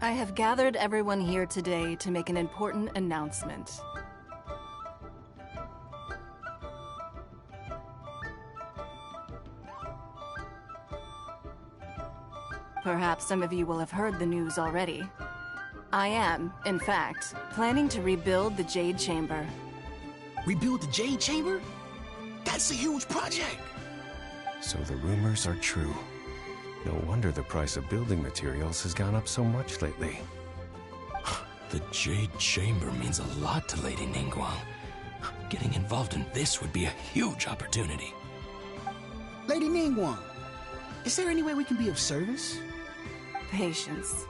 I have gathered everyone here today to make an important announcement. Perhaps some of you will have heard the news already. I am, in fact, planning to rebuild the Jade Chamber. Rebuild the Jade Chamber? That's a huge project! So the rumors are true. No wonder the price of building materials has gone up so much lately. The Jade Chamber means a lot to Lady Ningguang. Getting involved in this would be a huge opportunity. Lady Ningguang, is there any way we can be of service? Patience.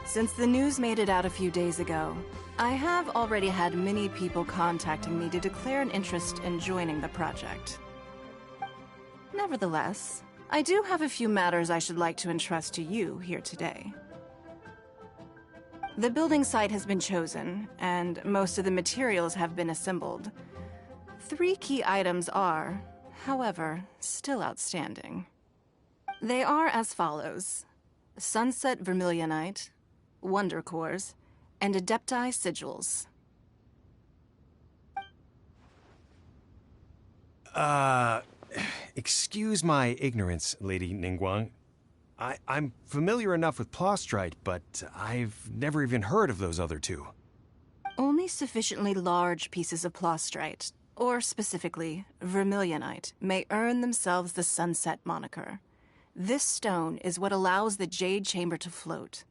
Since the news made it out a few days ago, I have already had many people contacting me to declare an interest in joining the project. Nevertheless, I do have a few matters I should like to entrust to you here today. The building site has been chosen, and most of the materials have been assembled. 3 key items are, however, still outstanding. They are as follows: Sunset Vermilionite, Wonder Cores, and Adepti Sigils. Excuse my ignorance, Lady Ningguang. I'm familiar enough with Plostrite, but I've never even heard of those other 2. Only sufficiently large pieces of Plostrite, or specifically Vermilionite, may earn themselves the Sunset moniker. This stone is what allows the Jade Chamber to float.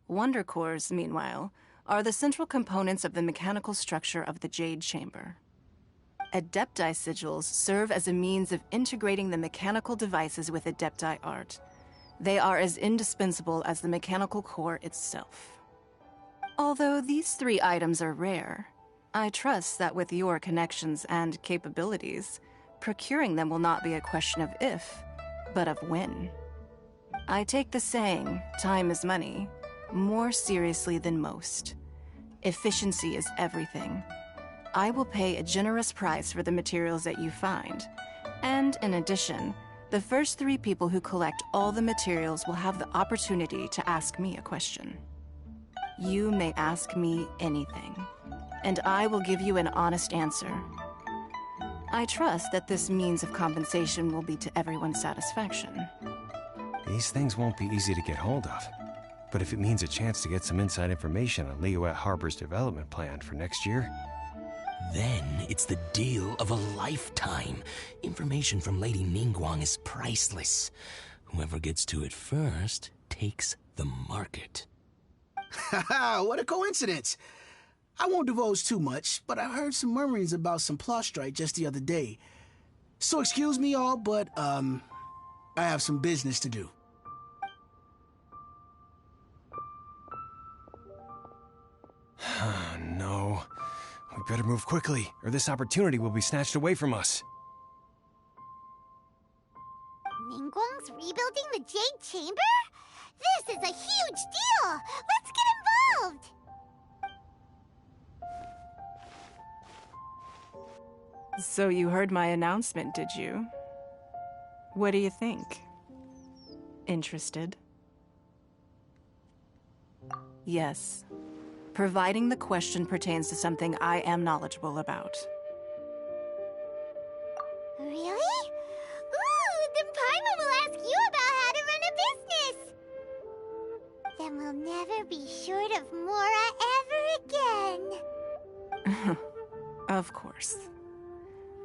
Wonder Cores, meanwhile, are the central components of the mechanical structure of the Jade Chamber. Adepti Sigils serve as a means of integrating the mechanical devices with Adepti art. They are as indispensable as the mechanical core itself. Although these 3 items are rare, I trust that with your connections and capabilities, procuring them will not be a question of if, but of when. I take the saying, time is money, more seriously than most. Efficiency is everything. I will pay a generous price for the materials that you find, and in addition, the first 3 people who collect all the materials will have the opportunity to ask me a question. You may ask me anything, and I will give you an honest answer. I trust that this means of compensation will be to everyone's satisfaction. These things won't be easy to get hold of. But if it means a chance to get some inside information on Liyuet Harbor's development plan for next year... Then it's the deal of a lifetime. Information from Lady Ningguang is priceless. Whoever gets to it first takes the market. Haha, what a coincidence! I won't divulge too much, but I heard some murmurings about some Plostrite just the other day. So excuse me all, but, I have some business to do. No. We better move quickly, or this opportunity will be snatched away from us. Ningguang's rebuilding the Jade Chamber? This is a huge deal! Let's get involved! So you heard my announcement, did you? What do you think? Interested? Yes. Providing the question pertains to something I am knowledgeable about. Really? Ooh, then Paimon will ask you about how to run a business. Then we'll never be short of Mora ever again. Of course.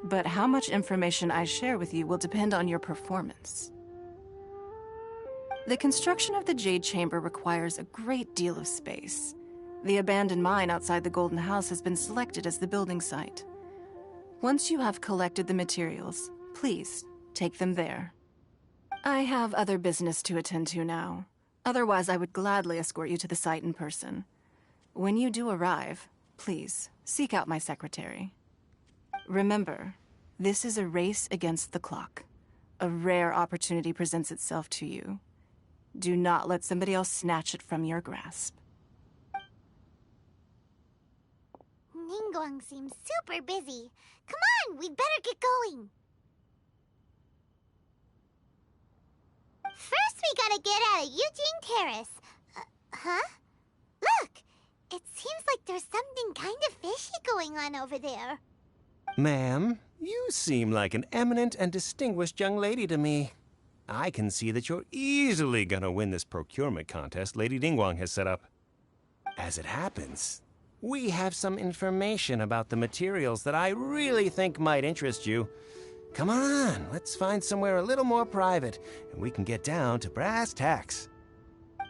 But how much information I share with you will depend on your performance. The construction of the Jade Chamber requires a great deal of space. The abandoned mine outside the Golden House has been selected as the building site. Once you have collected the materials, please take them there. I have other business to attend to now. Otherwise, I would gladly escort you to the site in person. When you do arrive, please seek out my secretary. Remember, this is a race against the clock. A rare opportunity presents itself to you. Do not let somebody else snatch it from your grasp. Ningguang seems super busy. Come on, we'd better get going. First, we gotta get out of Eugene Terrace. Huh? Look! It seems like there's something kind of fishy going on over there. Ma'am, you seem like an eminent and distinguished young lady to me. I can see that you're easily gonna win this procurement contest Lady Ningguang has set up. As it happens, we have some information about the materials that I really think might interest you. Come on, let's find somewhere a little more private, and we can get down to brass tacks.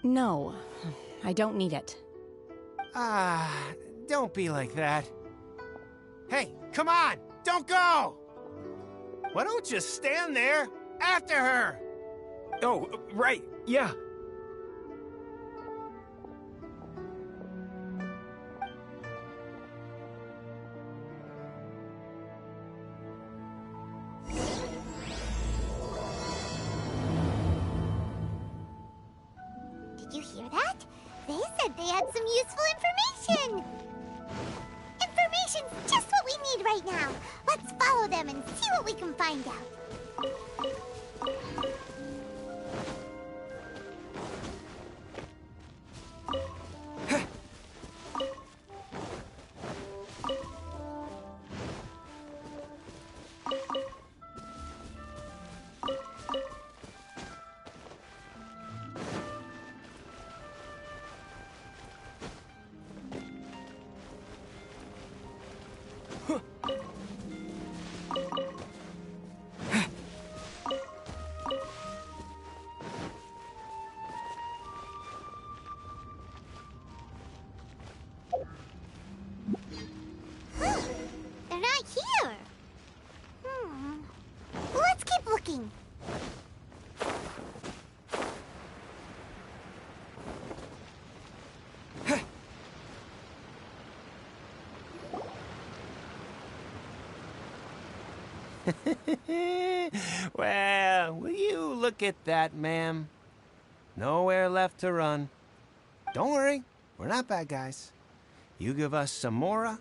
No, I don't need it. Don't be like that. Hey, come on, don't go! Why don't you stand there after her? Oh, right, yeah. Did you hear that? They said they had some useful information. Information's just what we need right now. Let's follow them and see what we can find out. They're not here. Let's keep looking. Well, will you look at that, ma'am? Nowhere left to run. Don't worry, we're not bad guys. You give us some Mora,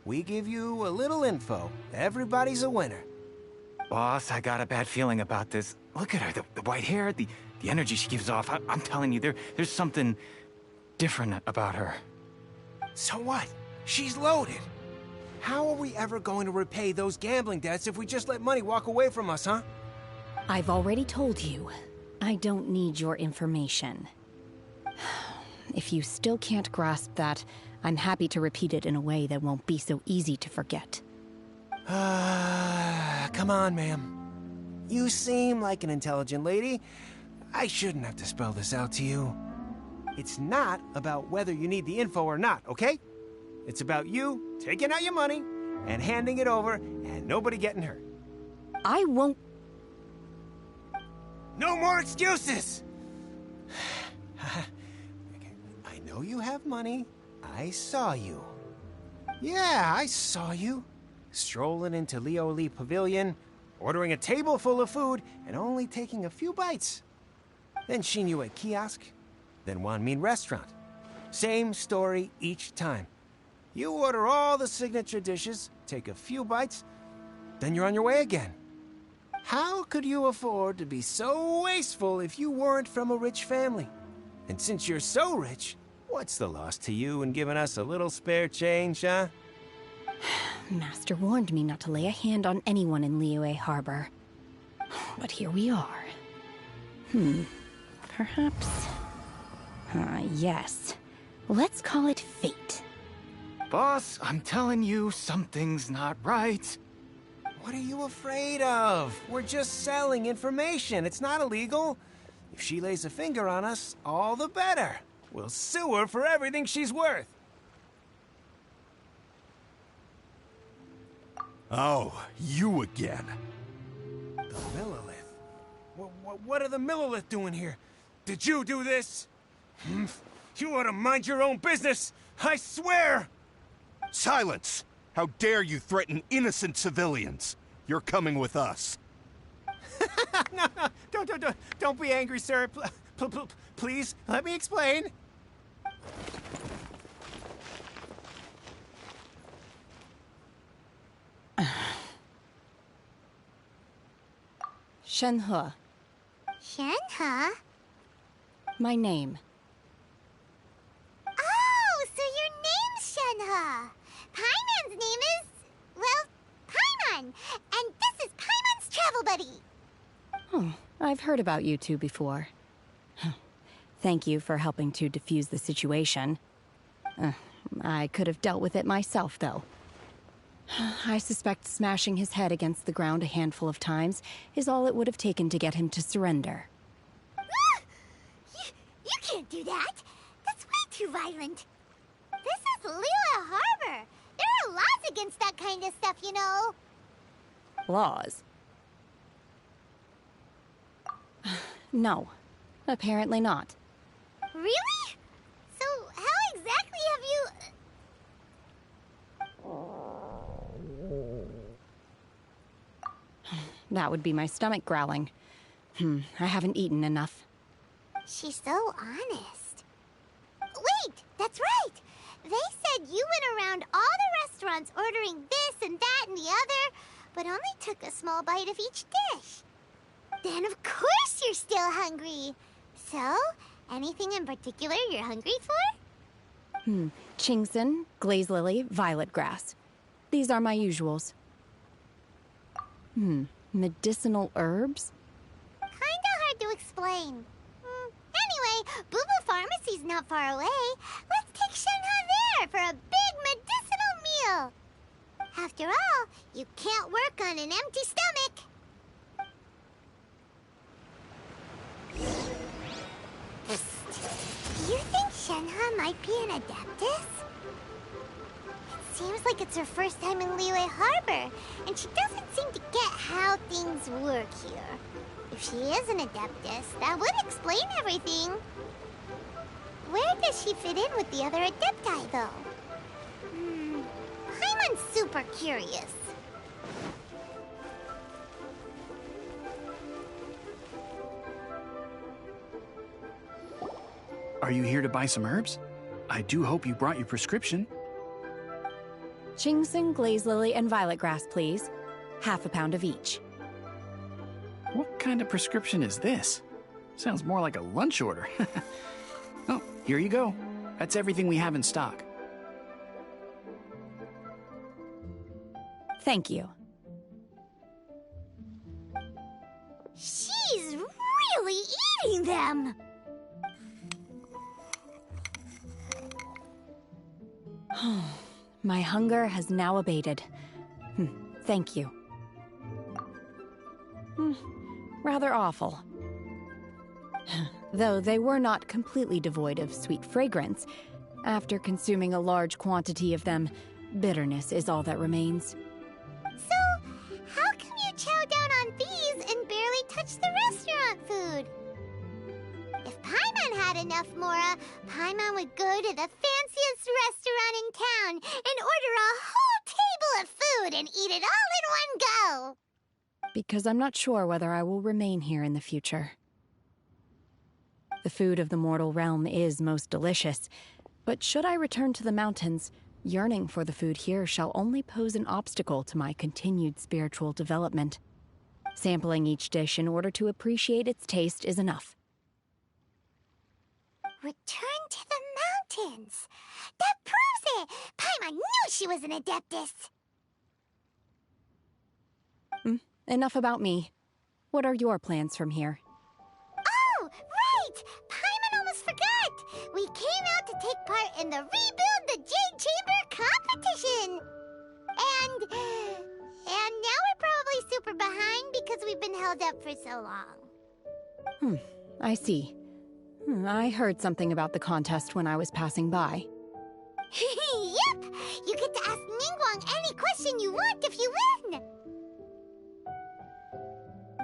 we give you a little info. Everybody's a winner. Boss, I got a bad feeling about this. Look at her, the white hair, the energy she gives off. I'm telling you, there's something different about her. So what? She's loaded. How are we ever going to repay those gambling debts if we just let money walk away from us, huh? I've already told you, I don't need your information. If you still can't grasp that, I'm happy to repeat it in a way that won't be so easy to forget. Come on, ma'am. You seem like an intelligent lady. I shouldn't have to spell this out to you. It's not about whether you need the info or not, okay? It's about you taking out your money and handing it over and nobody getting hurt. I won't... No more excuses! I know you have money. I saw you. Yeah, I saw you. Strolling into Leo Lee Pavilion, ordering a table full of food, and only taking a few bites. Then Shinyu at kiosk, then Wanmin restaurant. Same story each time. You order all the signature dishes, take a few bites, then you're on your way again. How could you afford to be so wasteful if you weren't from a rich family? And since you're so rich, what's the loss to you in giving us a little spare change, huh? Master warned me not to lay a hand on anyone in Liyue Harbor. But here we are. Perhaps... yes. Let's call it fate. Boss, I'm telling you, something's not right. What are you afraid of? We're just selling information. It's not illegal. If she lays a finger on us, all the better. We'll sue her for everything she's worth. Oh, you again. The Millilith? What are the Millilith doing here? Did you do this? You ought to mind your own business! I swear! Silence! How dare you threaten innocent civilians? You're coming with us. No, don't be angry, sir. Please, let me explain. Shenhe, Shenhe? my name. Oh, so your name's Shenhe. Paimon's name is, well, Paimon. And this is Paimon's travel buddy. Oh, I've heard about you two before. Thank you for helping to defuse the situation. I could have dealt with it myself, though. I suspect smashing his head against the ground a handful of times is all it would have taken to get him to surrender. You can't do that. That's way too violent. This is Liyue Harbor. There are laws against that kind of stuff, you know. Laws? No, apparently not. Really? So how exactly have you... That would be my stomach growling. I haven't eaten enough. She's so honest. Wait, that's right. They said you went around all the restaurants ordering this and that and the other, but only took a small bite of each dish. Then of course you're still hungry. So, anything in particular you're hungry for? Chingson, glaze lily, violet grass. These are my usuals. Medicinal herbs? Kinda hard to explain. Anyway, Booba Pharmacy's not far away. Let's take Shenhe there for a big medicinal meal. After all, you can't work on an empty stomach. Do you think Shenhe might be an Adeptus? It seems like it's her first time in Liyue Harbor, and she doesn't seem to get how things work here. If she is an Adeptus, that would explain everything. Where does she fit in with the other Adepti, though? Paimon's super curious. Are you here to buy some herbs? I do hope you brought your prescription. Chingson, glaze lily, and violet grass, please. Half a pound of each. What kind of prescription is this? Sounds more like a lunch order. Oh, here you go. That's everything we have in stock. Thank you. She's really eating them! My hunger has now abated. Thank you. Rather awful. Though they were not completely devoid of sweet fragrance, after consuming a large quantity of them, bitterness is all that remains. So, how come you chow down on these and barely touch the restaurant food? If Paimon had enough Mora, Paimon would go to the fanciest restaurant in town and order a whole table of food and eat it all in one go. Because I'm not sure whether I will remain here in the future. The food of the mortal realm is most delicious, but should I return to the mountains, yearning for the food here shall only pose an obstacle to my continued spiritual development. Sampling each dish in order to appreciate its taste is enough. Return to the mountains. That proves it. Paimon knew she was an Adeptus. Enough about me. What are your plans from here? in the Rebuild the Jade Chamber competition. And now we're probably super behind because we've been held up for so long. I see. I heard something about the contest when I was passing by. Yep! You get to ask Ningguang any question you want if you win!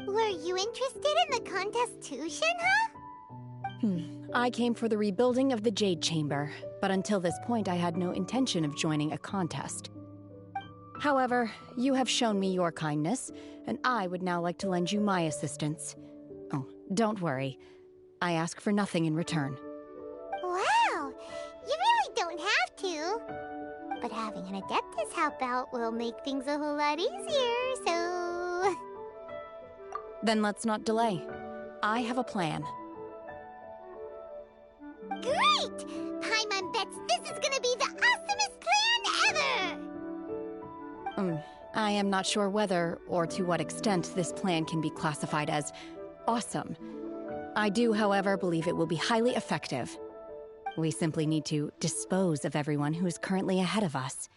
Were you interested in the contest too, Shenhe? I came for the rebuilding of the Jade Chamber, but until this point I had no intention of joining a contest. However, you have shown me your kindness, and I would now like to lend you my assistance. Oh, don't worry. I ask for nothing in return. Wow! You really don't have to. But having an Adeptus help out will make things a whole lot easier, so... Then let's not delay. I have a plan. Great! Paimon bets this is gonna be the awesomest plan ever! I am not sure whether or to what extent this plan can be classified as awesome. I do, however, believe it will be highly effective. We simply need to dispose of everyone who is currently ahead of us.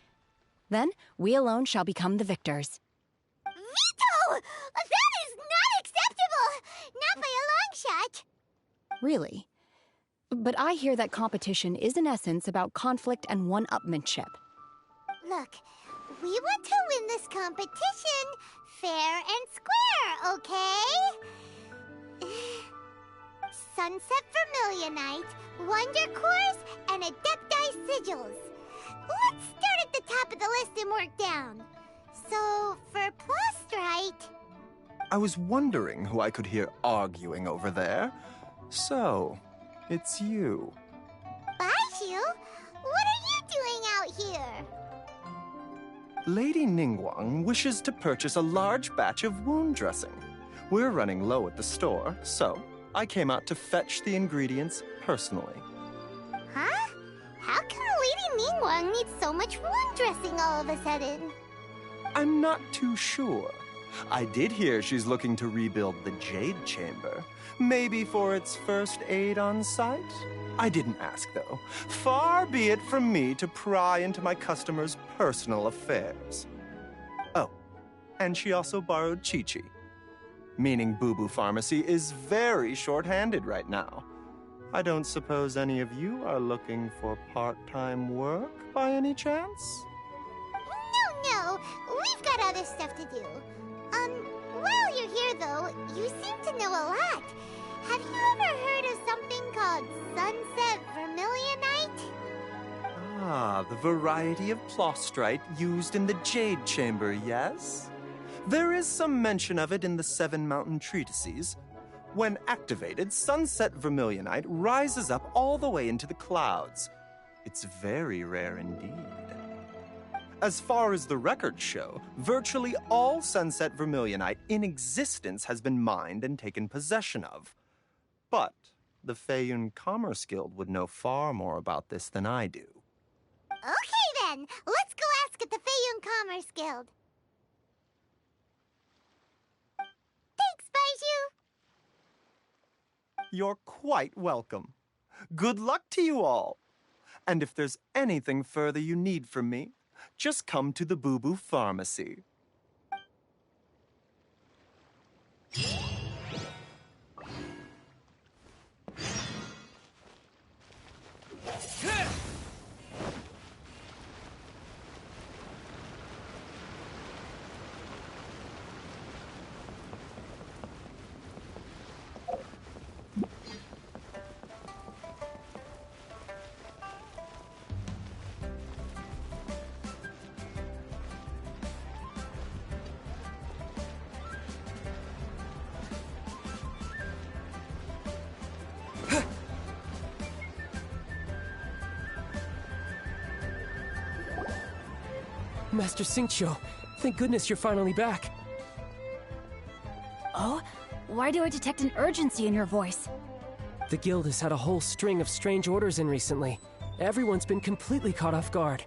Then, we alone shall become the victors. Vito! That is not acceptable! Not by a long shot! Really? But I hear that competition is in essence about conflict and one-upmanship. Look, we want to win this competition fair and square, okay? Sunset Vermilionite, Wonder Cores, and Adepti Sigils. Let's start at the top of the list and work down. So, for Plastrite... I was wondering who I could hear arguing over there. So, it's you. Baiju? What are you doing out here? Lady Ningguang wishes to purchase a large batch of wound dressing. We're running low at the store, so I came out to fetch the ingredients personally. Huh? How come Lady Ningguang needs so much wound dressing all of a sudden? I'm not too sure. I did hear she's looking to rebuild the Jade Chamber. Maybe for its first aid on site? I didn't ask, though. Far be it from me to pry into my customers' personal affairs. Oh, and she also borrowed Chi-Chi. Meaning Boo Boo Pharmacy is very short-handed right now. I don't suppose any of you are looking for part-time work by any chance? No, we've got other stuff to do. While you're here though, you seem to know a lot. Have you ever heard of something called Sunset Vermilionite? Ah, the variety of Plastrite used in the Jade Chamber, yes? There is some mention of it in the Seven Mountain Treatises. When activated, Sunset Vermilionite rises up all the way into the clouds. It's very rare indeed. As far as the records show, virtually all Sunset Vermilionite in existence has been mined and taken possession of. But the Feiyun Commerce Guild would know far more about this than I do. Okay then, let's go ask at the Feiyun Commerce Guild. Thanks, Baiju! You're quite welcome. Good luck to you all. And if there's anything further you need from me, just come to the Boo Boo Pharmacy. Master Xingqiu, thank goodness you're finally back. Oh? Why do I detect an urgency in your voice? The guild has had a whole string of strange orders in recently. Everyone's been completely caught off guard.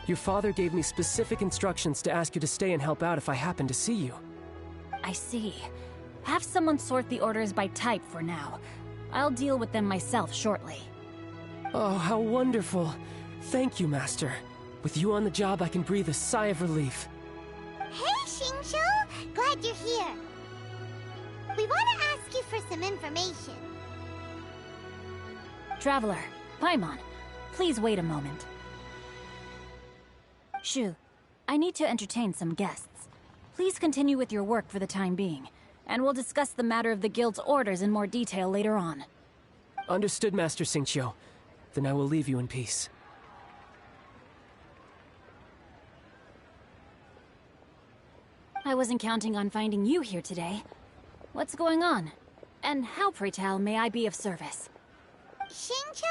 Your father gave me specific instructions to ask you to stay and help out if I happen to see you. I see. Have someone sort the orders by type for now. I'll deal with them myself shortly. Oh, how wonderful. Thank you, Master. With you on the job, I can breathe a sigh of relief. Hey, Xingqiu! Glad you're here. We want to ask you for some information. Traveler, Paimon, please wait a moment. Shu, I need to entertain some guests. Please continue with your work for the time being, and we'll discuss the matter of the guild's orders in more detail later on. Understood, Master Xingqiu. Then I will leave you in peace. I wasn't counting on finding you here today. What's going on? And how, pray tell, may I be of service? Xingqiu,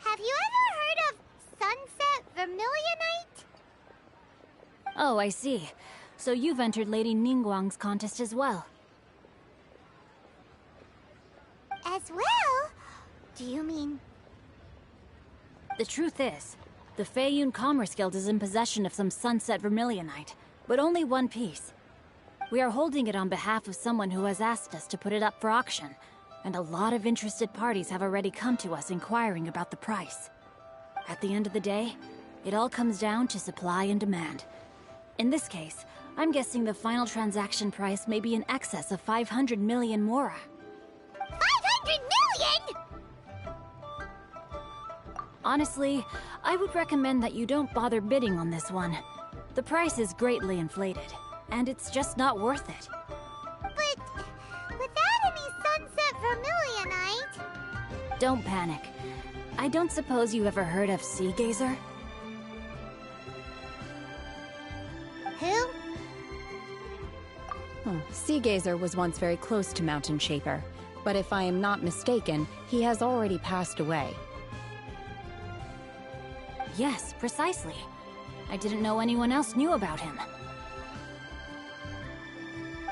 have you ever heard of Sunset Vermilionite? Oh, I see. So you've entered Lady Ningguang's contest as well. As well? Do you mean... The truth is, the Feiyun Commerce Guild is in possession of some Sunset Vermilionite, but only one piece. We are holding it on behalf of someone who has asked us to put it up for auction, and a lot of interested parties have already come to us inquiring about the price. At the end of the day, it all comes down to supply and demand. In this case, I'm guessing the final transaction price may be in excess of 500 million mora. 500 million?! Honestly, I would recommend that you don't bother bidding on this one. The price is greatly inflated, and it's just not worth it. But without any Sunset Vermilionite... Don't panic. I don't suppose you ever heard of Sea Gazer? Who? Sea Gazer was once very close to Mountain Shaper, but if I am not mistaken, he has already passed away. Yes, precisely. I didn't know anyone else knew about him.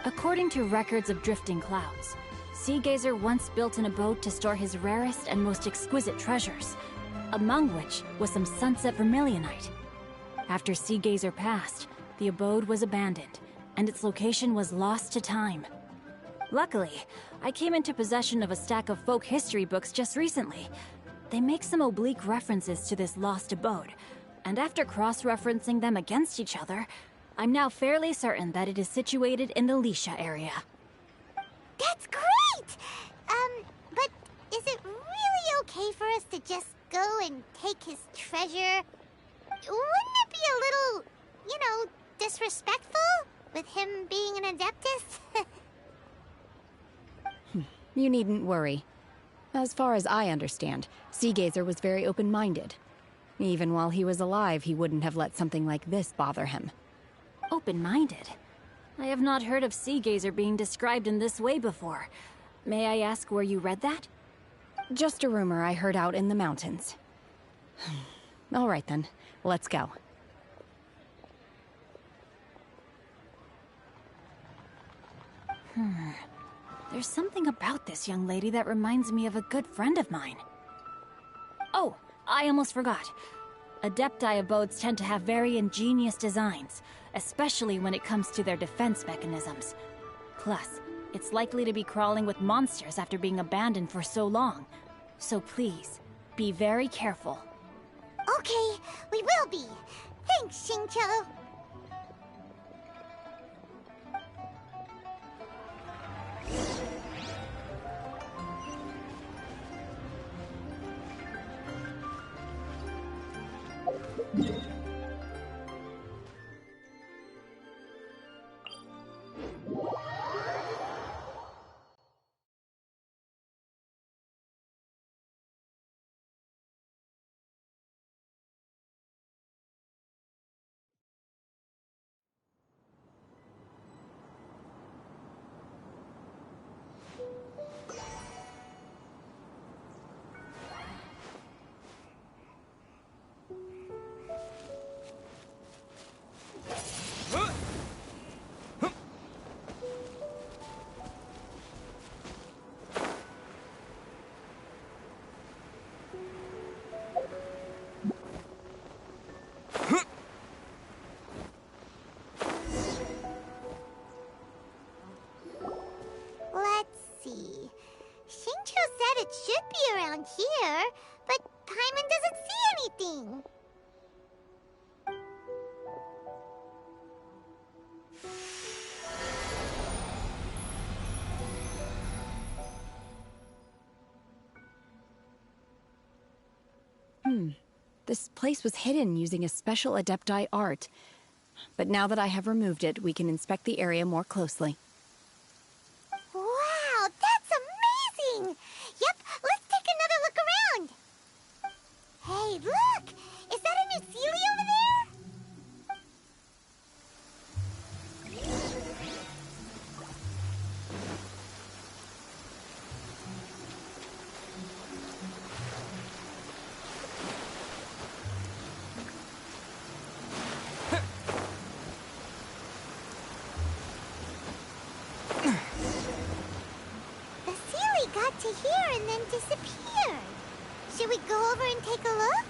According to records of drifting clouds, Sea Gazer once built an abode to store his rarest and most exquisite treasures, among which was some Sunset Vermilionite. After Sea Gazer passed, the abode was abandoned, and its location was lost to time. Luckily, I came into possession of a stack of folk history books just recently. They make some oblique references to this lost abode, and after cross-referencing them against each other, I'm now fairly certain that it is situated in the Lisha area. That's great! But is it really okay for us to just go and take his treasure? Wouldn't it be a little, disrespectful? With him being an Adeptus? You needn't worry. As far as I understand, Sea Gazer was very open-minded. Even while he was alive, he wouldn't have let something like this bother him. Open-minded? I have not heard of Sea Gazer being described in this way before. May I ask where you read that? Just a rumor I heard out in the mountains. All right then, let's go. There's something about this young lady that reminds me of a good friend of mine. Oh, I almost forgot. Adepti abodes tend to have very ingenious designs, especially when it comes to their defense mechanisms. Plus, it's likely to be crawling with monsters after being abandoned for so long. So please, be very careful. Okay, we will be. Thanks, Xingqiu. Let's see. Xingqiu said it should be around here, but Paimon This place was hidden using a special Adepti art. But now that I have removed it, we can inspect the area more closely. Wow, that's amazing! Yep, let's take another look around. Hey, look! Is that a new Sealy over there? The Sealy got to here and then disappeared. Should we go over and take a look?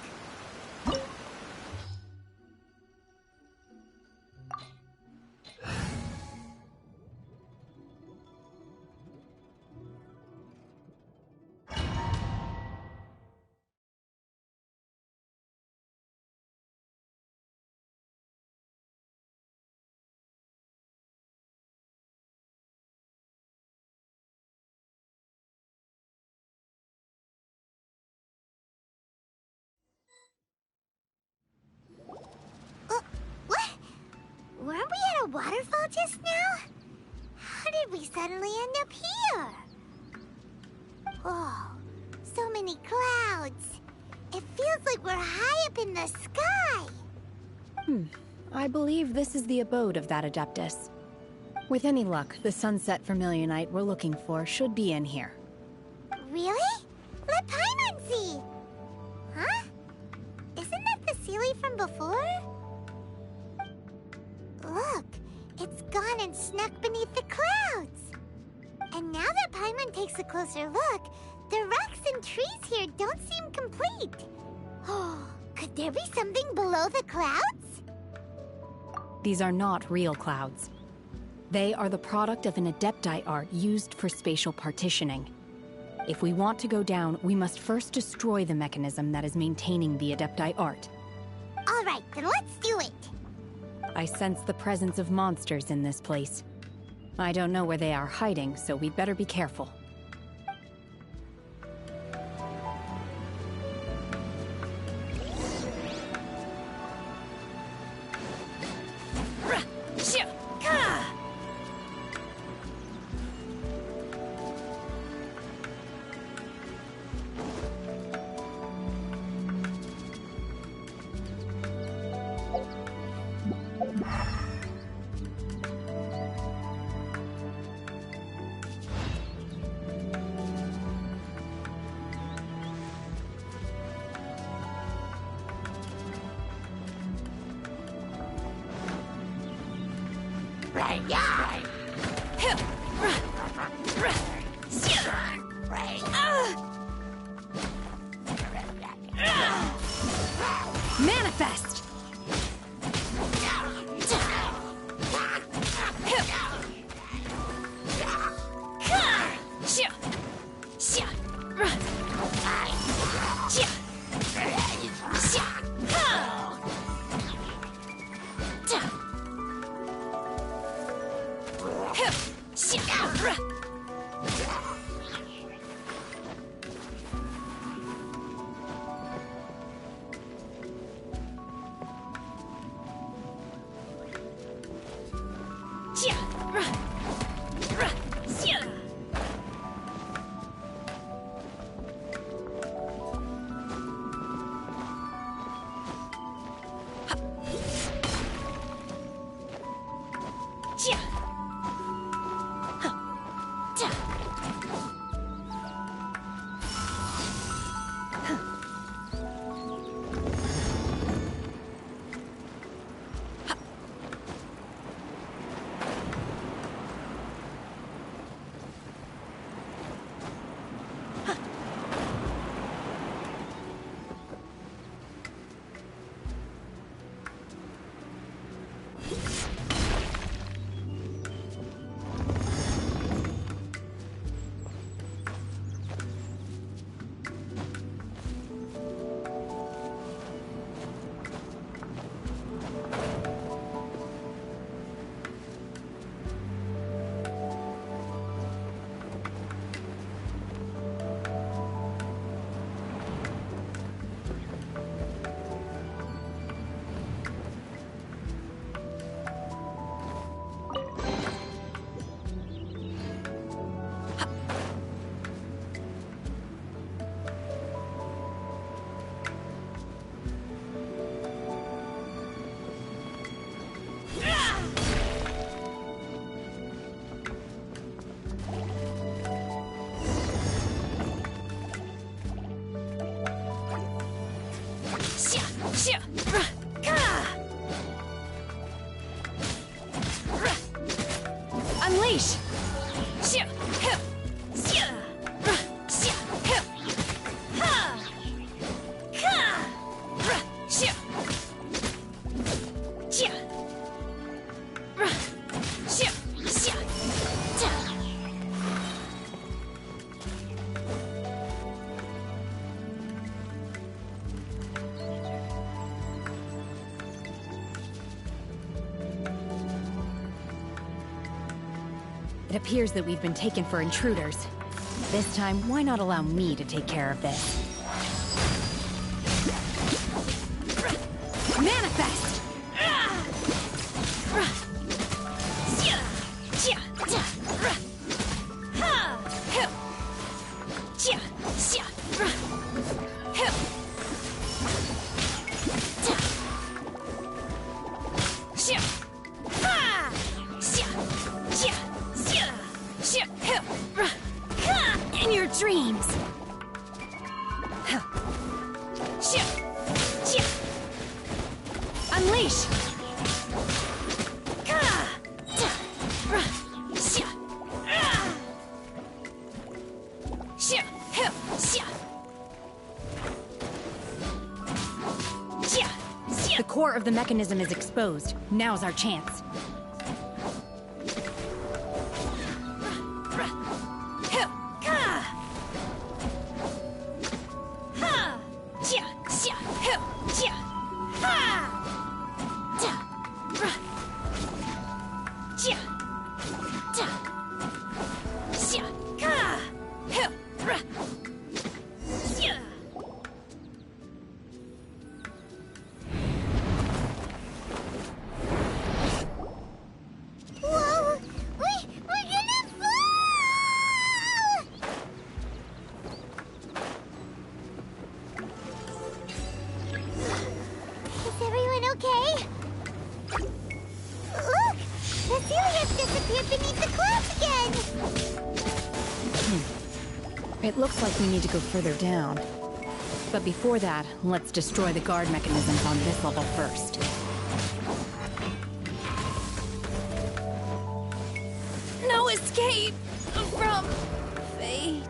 What? Weren't we at a waterfall just now? How did we suddenly end up here? Oh, so many clouds. It feels like we're high up in the sky. I believe this is the abode of that Adeptus. With any luck, the sunset Vermilionite we're looking for should be in here. Really? Let Paimon see. Huh? Isn't that the Sealy from before? Look, it's gone and snuck beneath the clouds. And now that Paimon takes a closer look, the rocks and trees here don't seem complete. Oh, could there be something below the clouds? These are not real clouds. They are the product of an Adepti art used for spatial partitioning. If we want to go down, we must first destroy the mechanism that is maintaining the Adepti art. All right, then let's do it. I sense the presence of monsters in this place. I don't know where they are hiding, so we'd better be careful. Manifest! Unleash! It appears that we've been taken for intruders. This time, why not allow me to take care of this? Manifest! In your dreams! Unleash! The core of the mechanism is exposed. Now's our chance. It looks like we need to go further down. But before that, let's destroy the guard mechanisms on this level first. No escape from fate.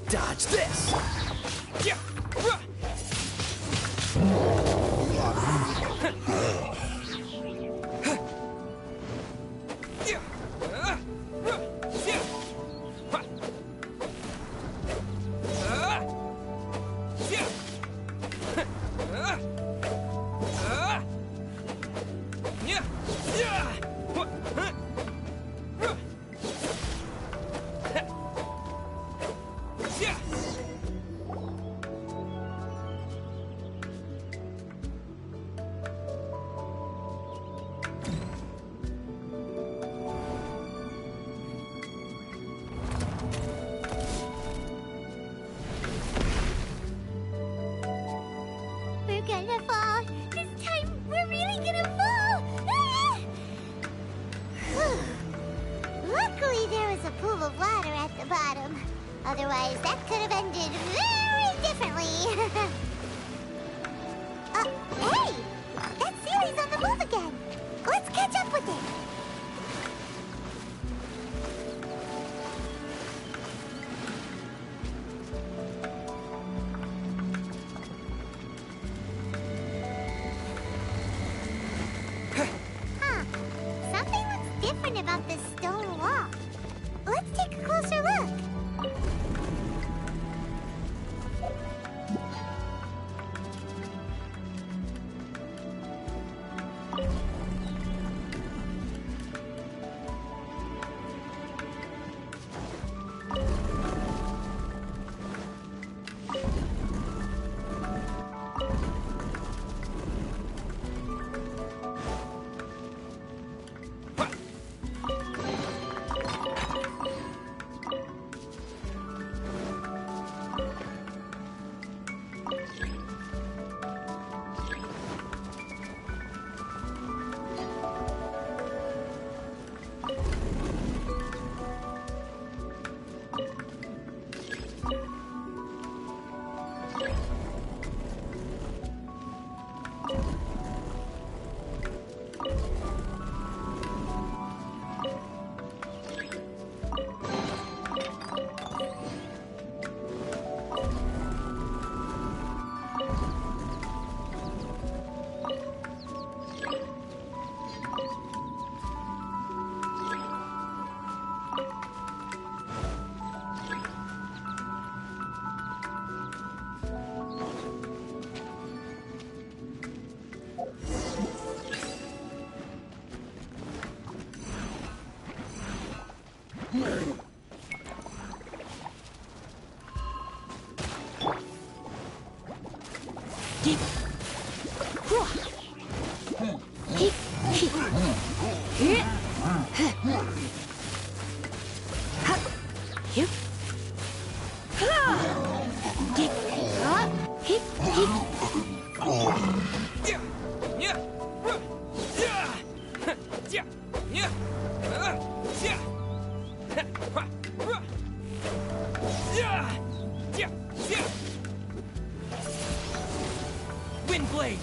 Dodge this! We're gonna fall. This time, we're really gonna fall. Ah! Luckily, there was a pool of water at the bottom. Otherwise, that could have ended very differently. Hey! That Sealy's on the move again. Let's catch up with it. Something looks different about this stone wall. Let's take a closer look. Windblade!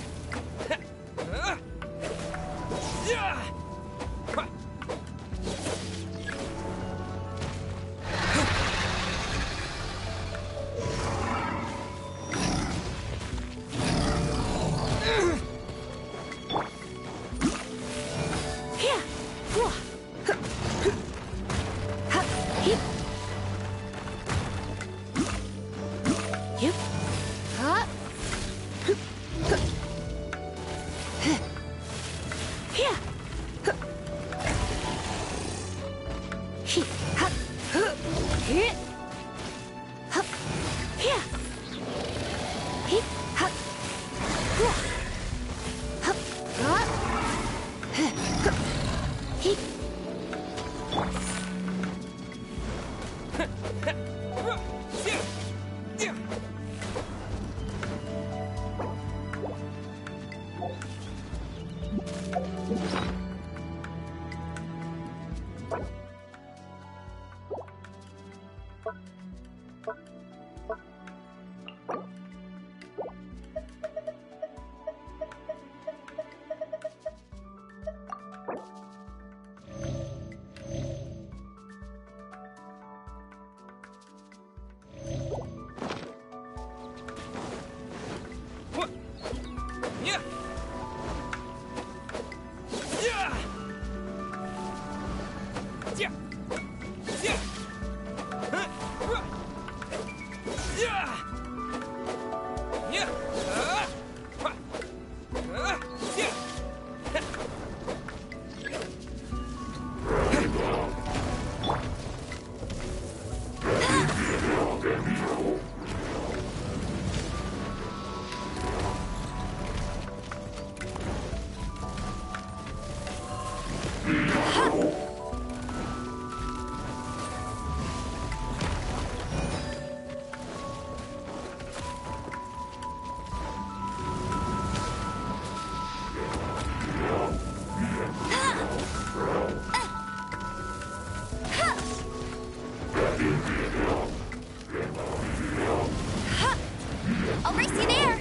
I'll race you there!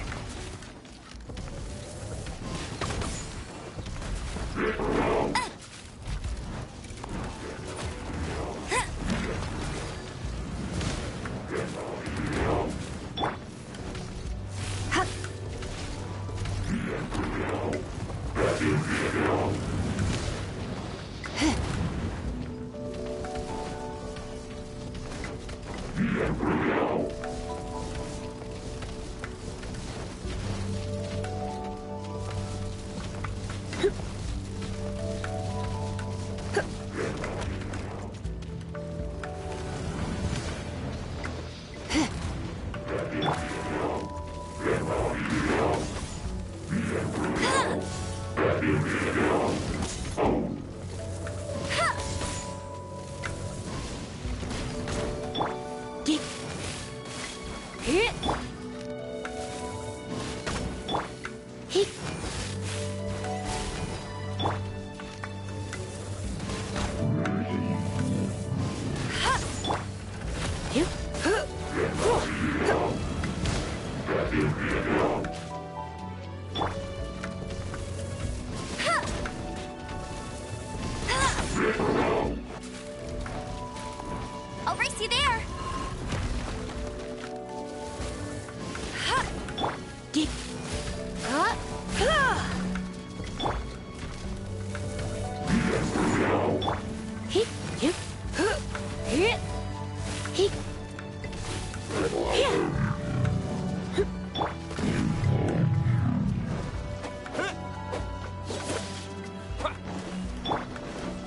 I'll race you there!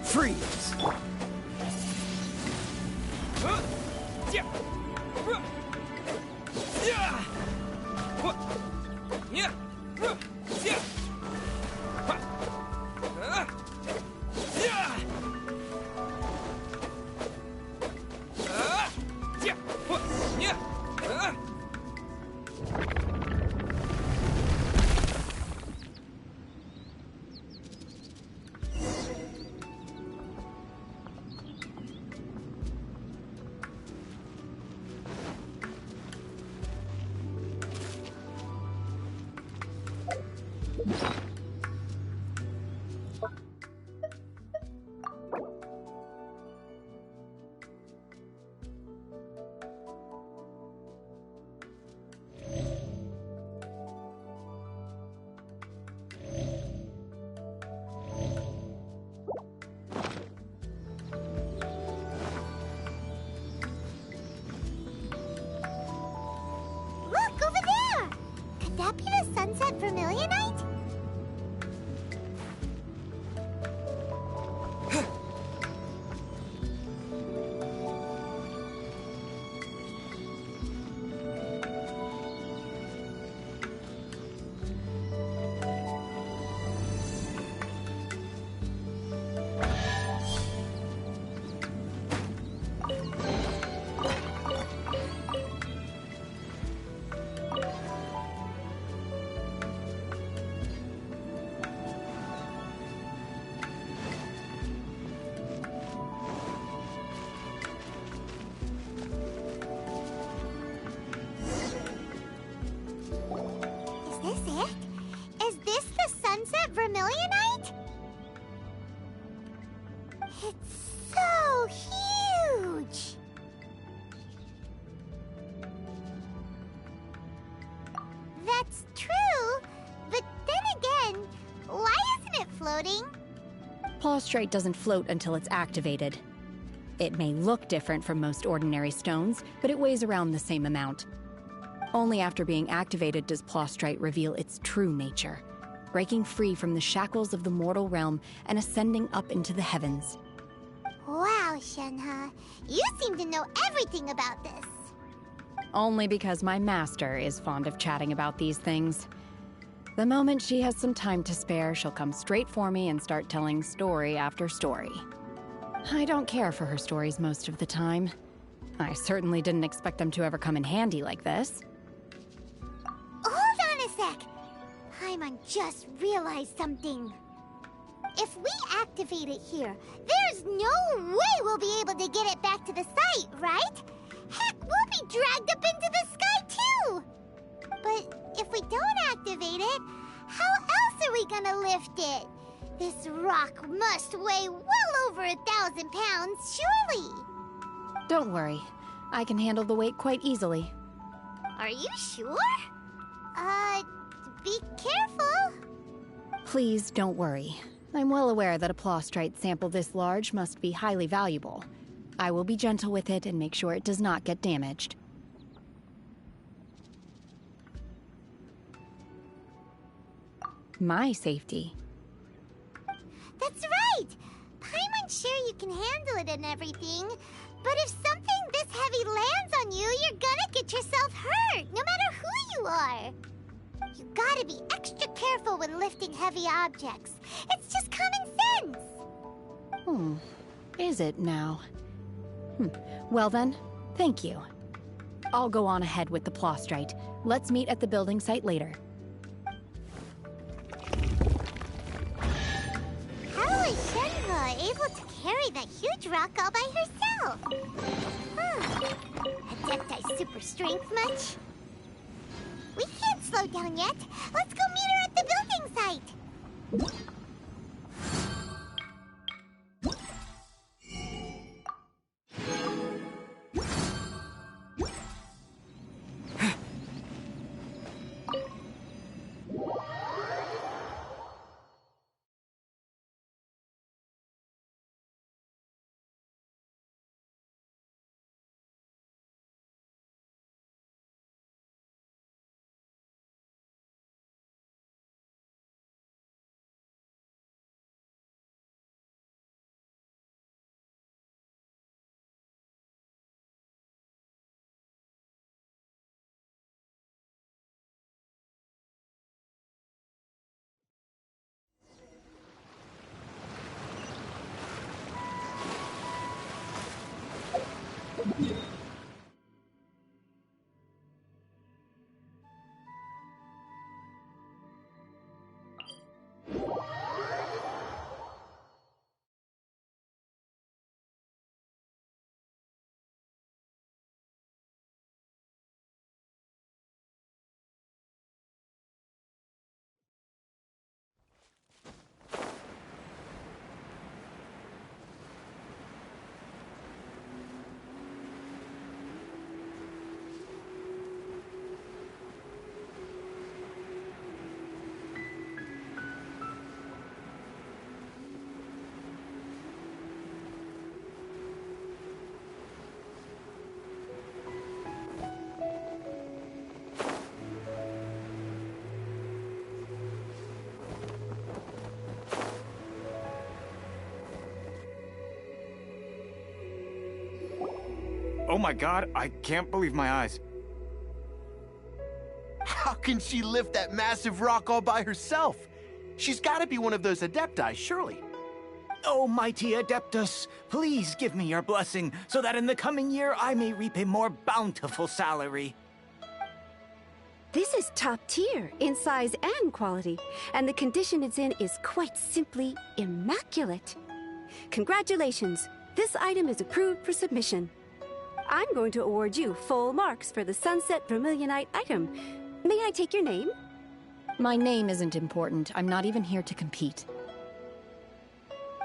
Freeze! Look, over there! Could that be the Sunset Vermilionite? Is this it? Is this the Sunset Vermilionite? It's so huge! That's true, but then again, why isn't it floating? Plaustrite doesn't float until it's activated. It may look different from most ordinary stones, but it weighs around the same amount. Only after being activated does Plostrite reveal its true nature, breaking free from the shackles of the mortal realm and ascending up into the heavens. Wow, Shenhe. You seem to know everything about this. Only because my master is fond of chatting about these things. The moment she has some time to spare, she'll come straight for me and start telling story after story. I don't care for her stories most of the time. I certainly didn't expect them to ever come in handy like this. Hold on a sec. Paimon just realized something. If we activate it here, there's no way we'll be able to get it back to the site, right? Heck, we'll be dragged up into the sky too! But if we don't activate it, how else are we gonna lift it? This rock must weigh well over 1,000 pounds, surely! Don't worry. I can handle the weight quite easily. Are you sure? Be careful. Please don't worry. I'm well aware that a Plostrite sample this large must be highly valuable. I will be gentle with it and make sure it does not get damaged. My safety. That's right! Paimon's sure you can handle it and everything, but if something this heavy lands on you, you're gonna get yourself hurt, no matter who you are. You gotta be extra careful when lifting heavy objects. It's just common sense. Is it now? Well then, thank you. I'll go on ahead with the Plostrite. Let's meet at the building site later. How is Shenhe able to carry that huge rock all by herself? Adepti super strength much? We can't slow down yet. Let's go meet her at the building site. Oh my god, I can't believe my eyes. How can she lift that massive rock all by herself? She's gotta be one of those Adepti, surely. Oh, mighty Adeptus, please give me your blessing, so that in the coming year I may reap a more bountiful salary. This is top tier in size and quality, and the condition it's in is quite simply immaculate. Congratulations, this item is approved for submission. I'm going to award you full marks for the Sunset Vermilionite item. May I take your name? My name isn't important. I'm not even here to compete.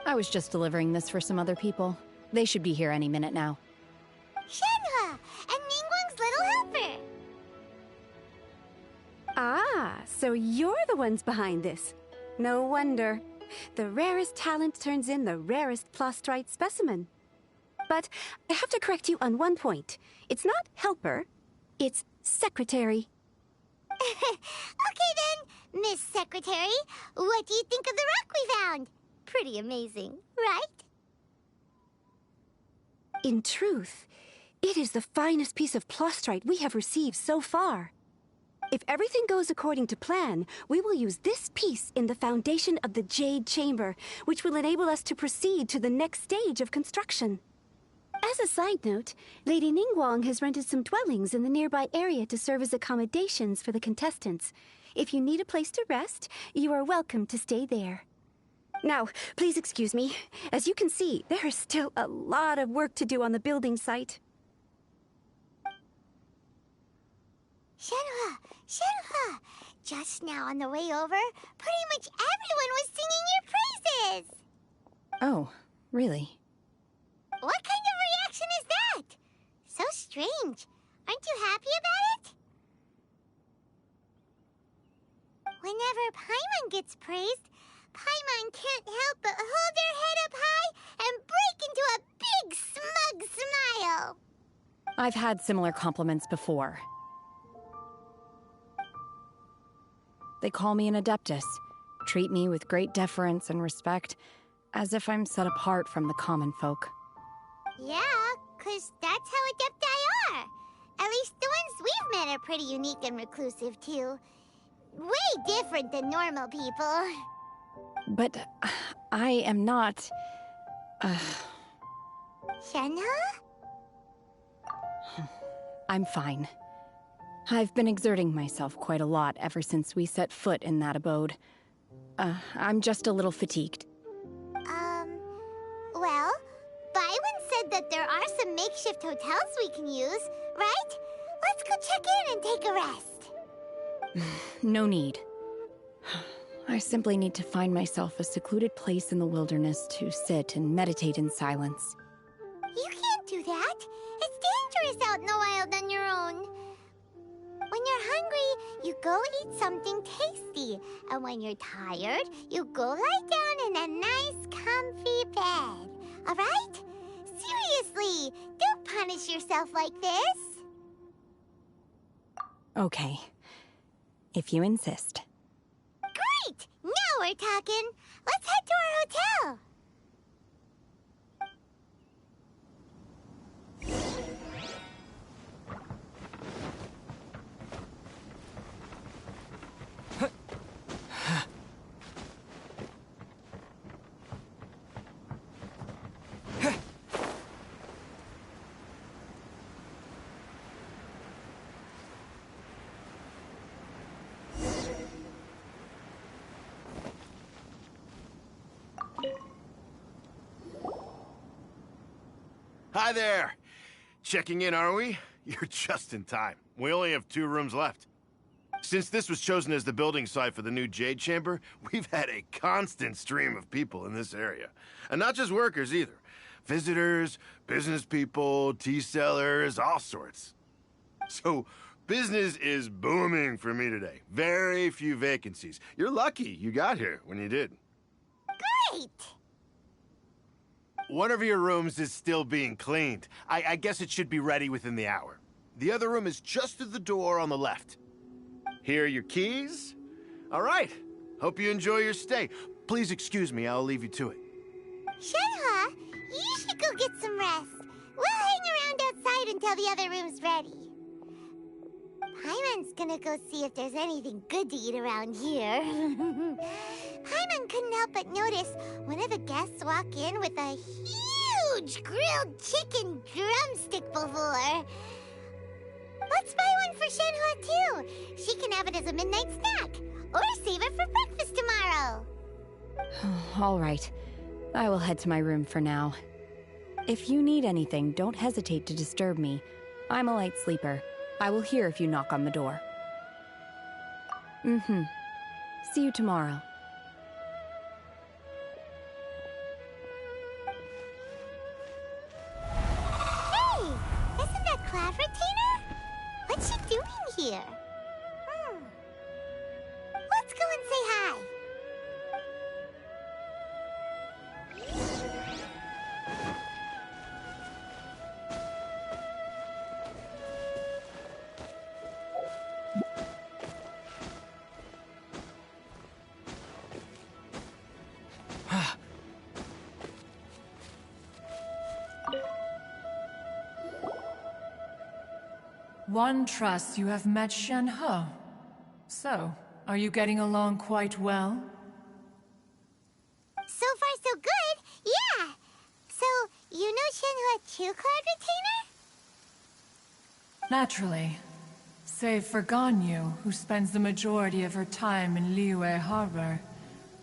I was just delivering this for some other people. They should be here any minute now. Shenhe! And Ningguang's little helper! Ah, so you're the ones behind this. No wonder. The rarest talent turns in the rarest Plostrite specimen. But I have to correct you on one point. It's not helper, it's secretary. Okay then, Miss Secretary, what do you think of the rock we found? Pretty amazing, right? In truth, it is the finest piece of plostrite we have received so far. If everything goes according to plan, we will use this piece in the foundation of the Jade Chamber, which will enable us to proceed to the next stage of construction. As a side note, Lady Ningguang has rented some dwellings in the nearby area to serve as accommodations for the contestants. If you need a place to rest, you are welcome to stay there. Now, please excuse me. As you can see, there is still a lot of work to do on the building site. Shenhua! Just now on the way over, pretty much everyone was singing your praises! Oh, really? What kind of reaction is that? So strange. Aren't you happy about it? Whenever Paimon gets praised, Paimon can't help but hold their head up high and break into a big smug smile. I've had similar compliments before. They call me an adeptus, treat me with great deference and respect, as if I'm set apart from the common folk. Yeah, 'cause that's how adepti are. At least the ones we've met are pretty unique and reclusive, too. Way different than normal people. But I am not... Shenhua? I'm fine. I've been exerting myself quite a lot ever since we set foot in that abode. I'm just a little fatigued. Well, Byron said that there are some makeshift hotels we can use, right? Let's go check in and take a rest. No need. I simply need to find myself a secluded place in the wilderness to sit and meditate in silence. You can't do that. It's dangerous out in the wild on your own. When you're hungry, you go eat something tasty. And when you're tired, you go lie down in a nice, comfy bed. All right? Seriously, don't punish yourself like this. Okay. If you insist. Great! Now we're talking. Let's head to our hotel. Hi there! Checking in, are we? You're just in time. We only have 2 rooms left. Since this was chosen as the building site for the new Jade Chamber, we've had a constant stream of people in this area. And not just workers, either. Visitors, business people, tea sellers, all sorts. So, business is booming for me today. Very few vacancies. You're lucky you got here when you did. Great! One of your rooms is still being cleaned. I guess it should be ready within the hour. The other room is just through the door on the left. Here are your keys. All right. Hope you enjoy your stay. Please excuse me, I'll leave you to it. Shenhua, you should go get some rest. We'll hang around outside until the other room's ready. Paimon's gonna go see if there's anything good to eat around here. Paimon couldn't help but notice one of the guests walk in with a huge grilled chicken drumstick before. Let's buy one for Shenhua, too. She can have it as a midnight snack. Or save it for breakfast tomorrow. All right. I will head to my room for now. If you need anything, don't hesitate to disturb me. I'm a light sleeper. I will hear if you knock on the door. See you tomorrow. Hey! Isn't that Cloud Retainer? What's she doing here? Let's go and say hi. One trusts you have met Shen-He. So, are you getting along quite well? So far, so good. Yeah. So, you know Shen-He True Card Retainer? Naturally. Save for Ganyu, who spends the majority of her time in Liyue Harbor.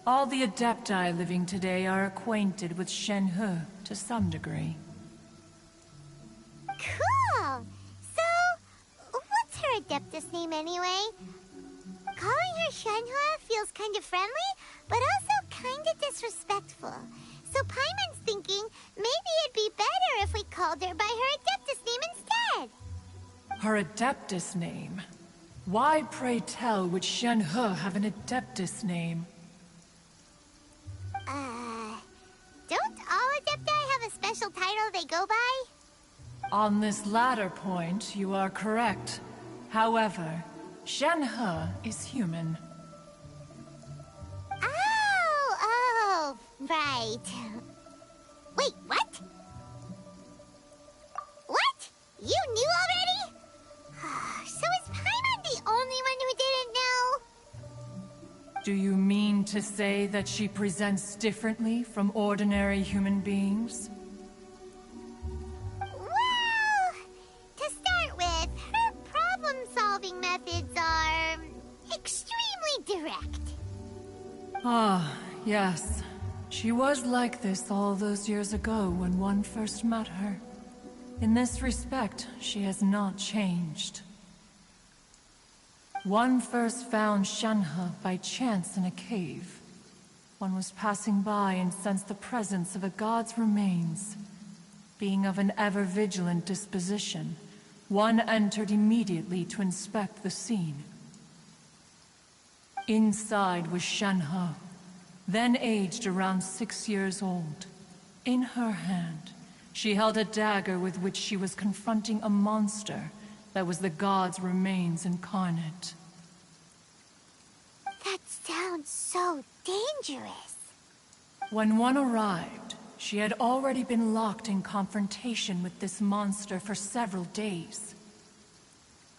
All the Adepti living today are acquainted with Shen-He to some degree. Cool! So, what's her Adeptus name anyway? Calling her Shen-He feels kind of friendly, but also kind of disrespectful. So Paimon's thinking maybe it'd be better if we called her by her Adeptus name instead. Her Adeptus name? Why, pray tell, would Shen-He have an Adeptus name? Don't all Adepti have a special title they go by? On this latter point, you are correct. However, Shen-He is human. Oh, right. Wait, what? What? You knew already? So is Paimon the only one who didn't know? Do you mean to say that she presents differently from ordinary human beings? Well, to start with, her problem-solving methods are extremely direct. Ah, yes. She was like this all those years ago when one first met her. In this respect, she has not changed. One first found Shen-He by chance in a cave. One was passing by and sensed the presence of a god's remains. Being of an ever-vigilant disposition, one entered immediately to inspect the scene. Inside was Shen-He, then aged around 6 years old. In her hand, she held a dagger with which she was confronting a monster that was the god's remains incarnate. That sounds so dangerous. When one arrived, she had already been locked in confrontation with this monster for several days.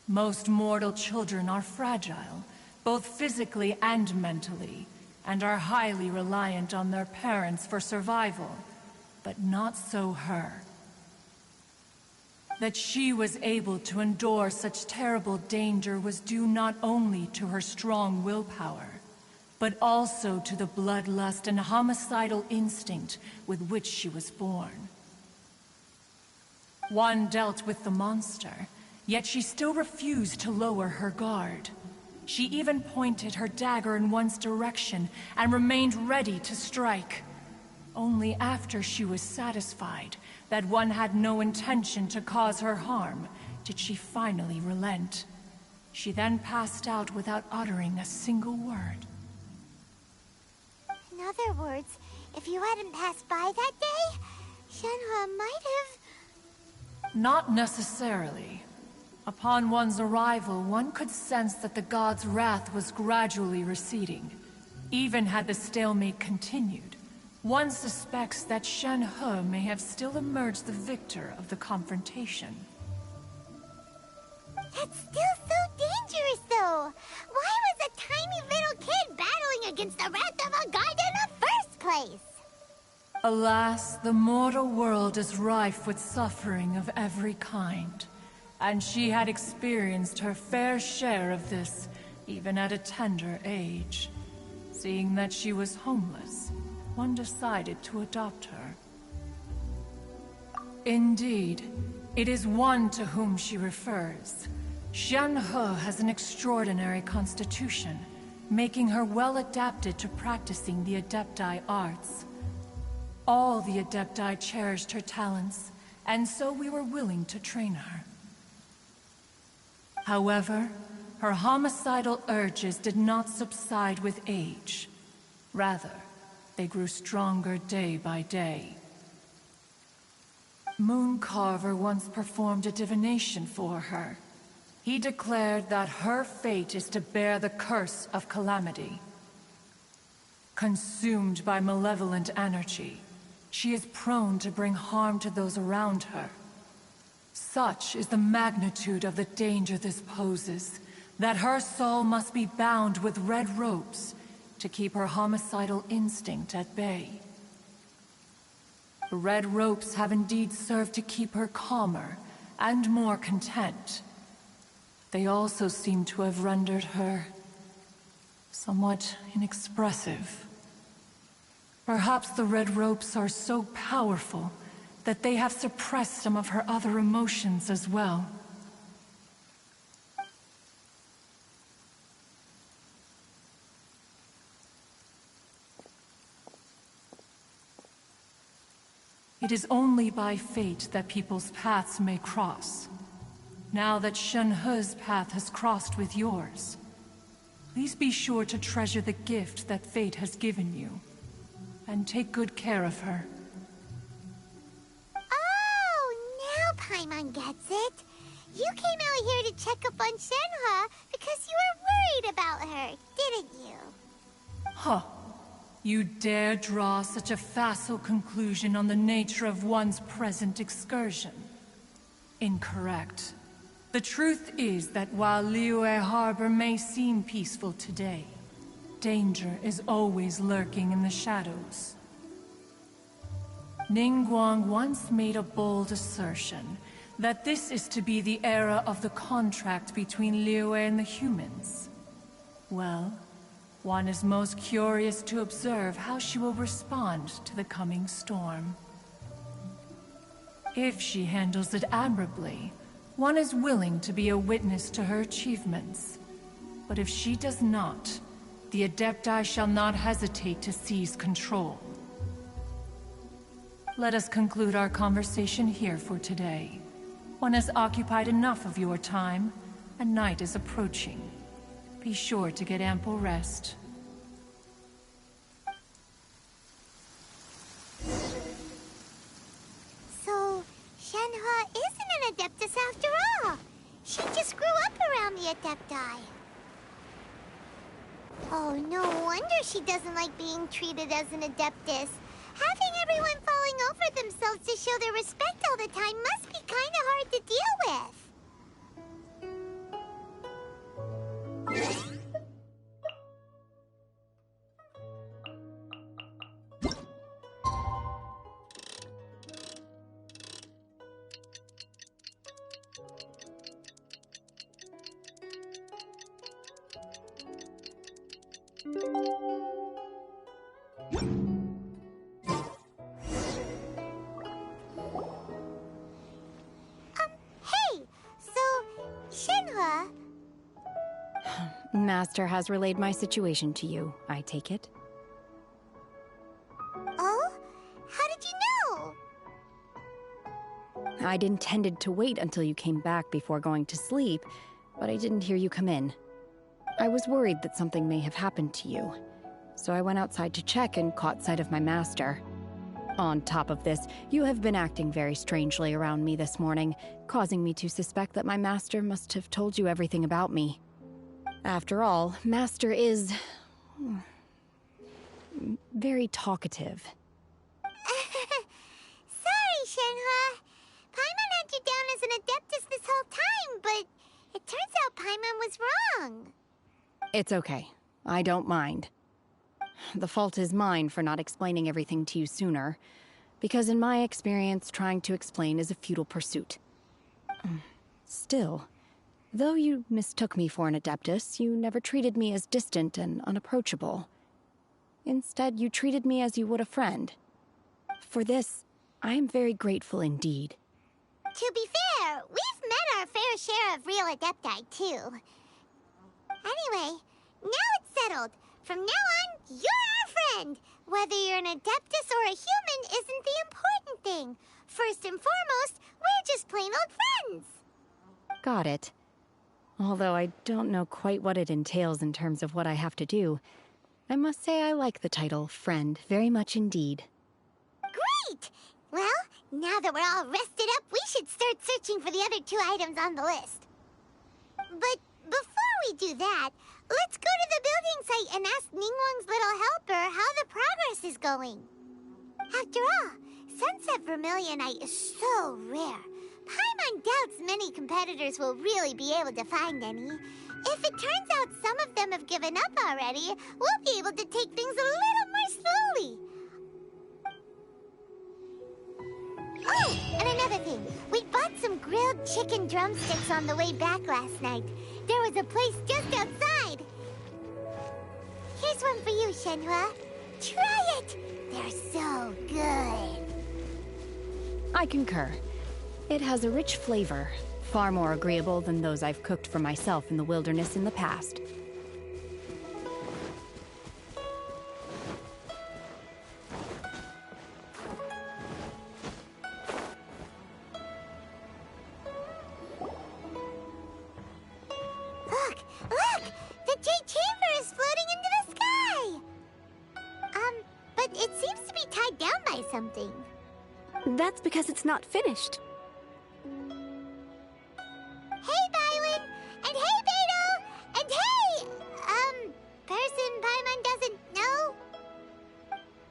Most mortal children are fragile, both physically and mentally, and are highly reliant on their parents for survival, but not so her. That she was able to endure such terrible danger was due not only to her strong willpower, but also to the bloodlust and homicidal instinct with which she was born. One dealt with the monster, yet she still refused to lower her guard. She even pointed her dagger in one's direction and remained ready to strike. Only after she was satisfied that one had no intention to cause her harm did she finally relent. She then passed out without uttering a single word. In other words, if you hadn't passed by that day, Shen-He might have... Not necessarily. Upon one's arrival, one could sense that the god's wrath was gradually receding. Even had the stalemate continued, one suspects that Shen-He may have still emerged the victor of the confrontation. That's still so dangerous, though. Why was a tiny little kid battling against the wrath of a god in the first place? Alas, the mortal world is rife with suffering of every kind. And she had experienced her fair share of this, even at a tender age. Seeing that she was homeless, one decided to adopt her. Indeed, it is one to whom she refers. Shen-He has an extraordinary constitution, making her well adapted to practicing the Adepti arts. All the Adepti cherished her talents, and so we were willing to train her. However, her homicidal urges did not subside with age. Rather, they grew stronger day by day. Mooncarver once performed a divination for her. He declared that her fate is to bear the curse of calamity. Consumed by malevolent energy, she is prone to bring harm to those around her. Such is the magnitude of the danger this poses, that her soul must be bound with red ropes to keep her homicidal instinct at bay. The red ropes have indeed served to keep her calmer and more content. They also seem to have rendered her somewhat inexpressive. Perhaps the red ropes are so powerful that they have suppressed some of her other emotions as well. It is only by fate that people's paths may cross. Now that Shenhe's path has crossed with yours, please be sure to treasure the gift that fate has given you, and take good care of her. Now Paimon gets it. You came out here to check up on Shenhe because you were worried about her, didn't you? Huh. You dare draw such a facile conclusion on the nature of one's present excursion? Incorrect. The truth is that while Liyue Harbor may seem peaceful today, danger is always lurking in the shadows. Ningguang once made a bold assertion that this is to be the era of the contract between Liyue and the humans. Well, one is most curious to observe how she will respond to the coming storm. If she handles it admirably, one is willing to be a witness to her achievements. But if she does not, the Adepti shall not hesitate to seize control. Let us conclude our conversation here for today. One has occupied enough of your time, and night is approaching. Be sure to get ample rest. So, Shenhe isn't an Adeptus after all. She just grew up around the Adepti. Oh, no wonder she doesn't like being treated as an Adeptus. Having everyone falling over themselves to show their respect all the time must be kind of hard to deal with. Master has relayed my situation to you, I take it. Oh? How did you know? I'd intended to wait until you came back before going to sleep, but I didn't hear you come in. I was worried that something may have happened to you, so I went outside to check and caught sight of my master. On top of this, you have been acting very strangely around me this morning, causing me to suspect that my master must have told you everything about me. After all, Master is very talkative. Sorry, Shenhe. Paimon had you down as an Adeptus this whole time, but it turns out Paimon was wrong. It's okay. I don't mind. The fault is mine for not explaining everything to you sooner, because in my experience, trying to explain is a futile pursuit. Still, though you mistook me for an Adeptus, you never treated me as distant and unapproachable. Instead, you treated me as you would a friend. For this, I am very grateful indeed. To be fair, we've met our fair share of real Adepti, too. Anyway, now it's settled. From now on, you're our friend. Whether you're an Adeptus or a human isn't the important thing. First and foremost, we're just plain old friends. Got it. Although I don't know quite what it entails in terms of what I have to do, I must say I like the title friend very much indeed. Great! Well, now that we're all rested up, we should start searching for the other 2 items on the list. But before we do that, let's go to the building site and ask Ningguang's little helper how the progress is going. After all, Sunset Vermilionite is so rare. Paimon doubts many competitors will really be able to find any. If it turns out some of them have given up already, we'll be able to take things a little more slowly. Oh, and another thing. We bought some grilled chicken drumsticks on the way back last night. There was a place just outside. Here's one for you, Shenhua. Try it! They're so good. I concur. It has a rich flavor, far more agreeable than those I've cooked for myself in the wilderness in the past. Look! Look! The Jade Chamber is floating into the sky! But it seems to be tied down by something. That's because it's not finished. Hey, Bywin! And hey, Beto! And hey! Person Paimon doesn't know?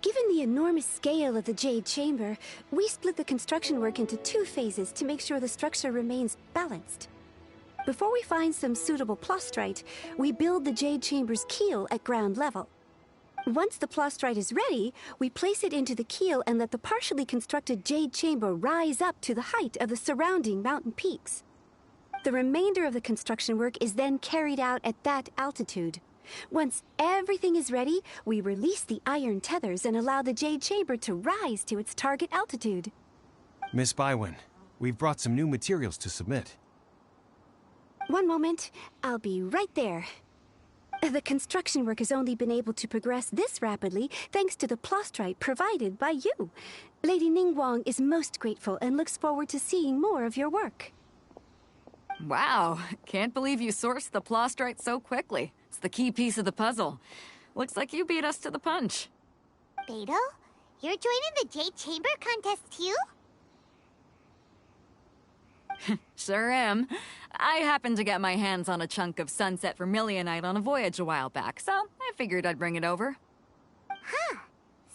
Given the enormous scale of the Jade Chamber, we split the construction work into 2 phases to make sure the structure remains balanced. Before we find some suitable plastrite, we build the Jade Chamber's keel at ground level. Once the plastrite is ready, we place it into the keel and let the partially constructed Jade Chamber rise up to the height of the surrounding mountain peaks. The remainder of the construction work is then carried out at that altitude. Once everything is ready, we release the iron tethers and allow the Jade Chamber to rise to its target altitude. Miss Bywin, we've brought some new materials to submit. One moment, I'll be right there. The construction work has only been able to progress this rapidly thanks to the plastrite provided by you. Lady Ningguang is most grateful and looks forward to seeing more of your work. Wow, can't believe you sourced the plastrite so quickly. It's the key piece of the puzzle. Looks like you beat us to the punch. Beto? You're joining the Jade Chamber contest too? Sure am. I happened to get my hands on a chunk of sunset vermilionite on a voyage a while back, so I figured I'd bring it over. Huh.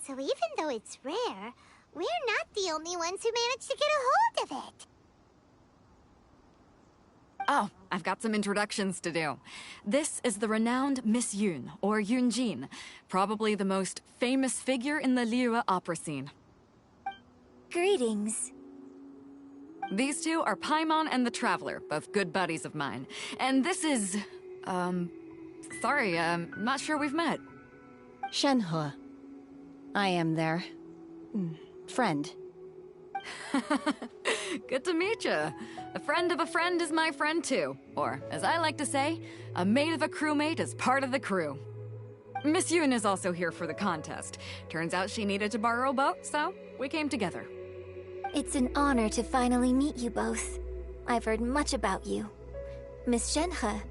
So even though it's rare, we're not the only ones who managed to get a hold of it. Oh, I've got some introductions to do. This is the renowned Miss Yun, or Yunjin, probably the most famous figure in the Liyue opera scene. Greetings. These two are Paimon and the Traveler, both good buddies of mine. And this is... sorry, not sure we've met. Shenhua. I am their... friend. Good to meet you. A friend of a friend is my friend too. Or, as I like to say, a mate of a crewmate is part of the crew. Miss Yun is also here for the contest. Turns out she needed to borrow a boat, so we came together. It's an honor to finally meet you both. I've heard much about you. Miss Shenhe,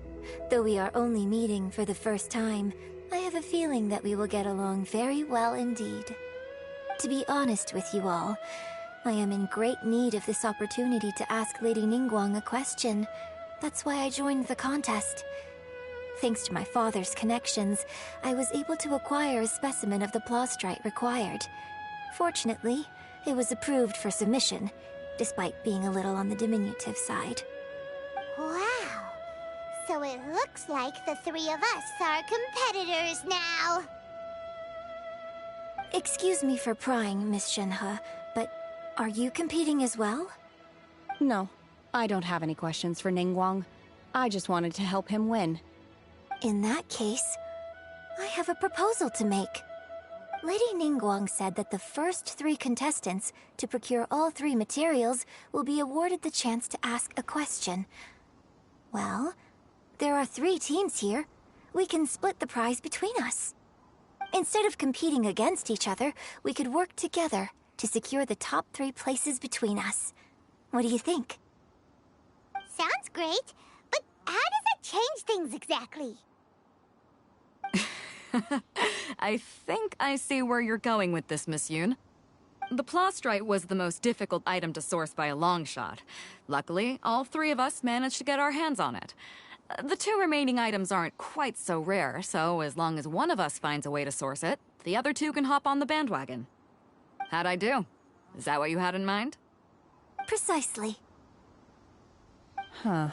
though we are only meeting for the first time, I have a feeling that we will get along very well indeed. To be honest with you all, I am in great need of this opportunity to ask Lady Ningguang a question. That's why I joined the contest. Thanks to my father's connections, I was able to acquire a specimen of the plastrite required. Fortunately, it was approved for submission, despite being a little on the diminutive side. Wow. So it looks like the 3 of us are competitors now. Excuse me for prying, Miss Shenhe, but are you competing as well? No, I don't have any questions for Ningguang. I just wanted to help him win. In that case, I have a proposal to make. Lady Ningguang said that the first 3 contestants to procure all 3 materials will be awarded the chance to ask a question. Well, there are 3 teams here. We can split the prize between us. Instead of competing against each other, we could work together to secure the top 3 places between us. What do you think? Sounds great, but how does it change things exactly? I think I see where you're going with this, Miss Yun. The plastrite was the most difficult item to source by a long shot. Luckily, all 3 of us managed to get our hands on it. The 2 remaining items aren't quite so rare, so as long as one of us finds a way to source it, the other 2 can hop on the bandwagon. How'd I do? Is that what you had in mind? Precisely. Huh.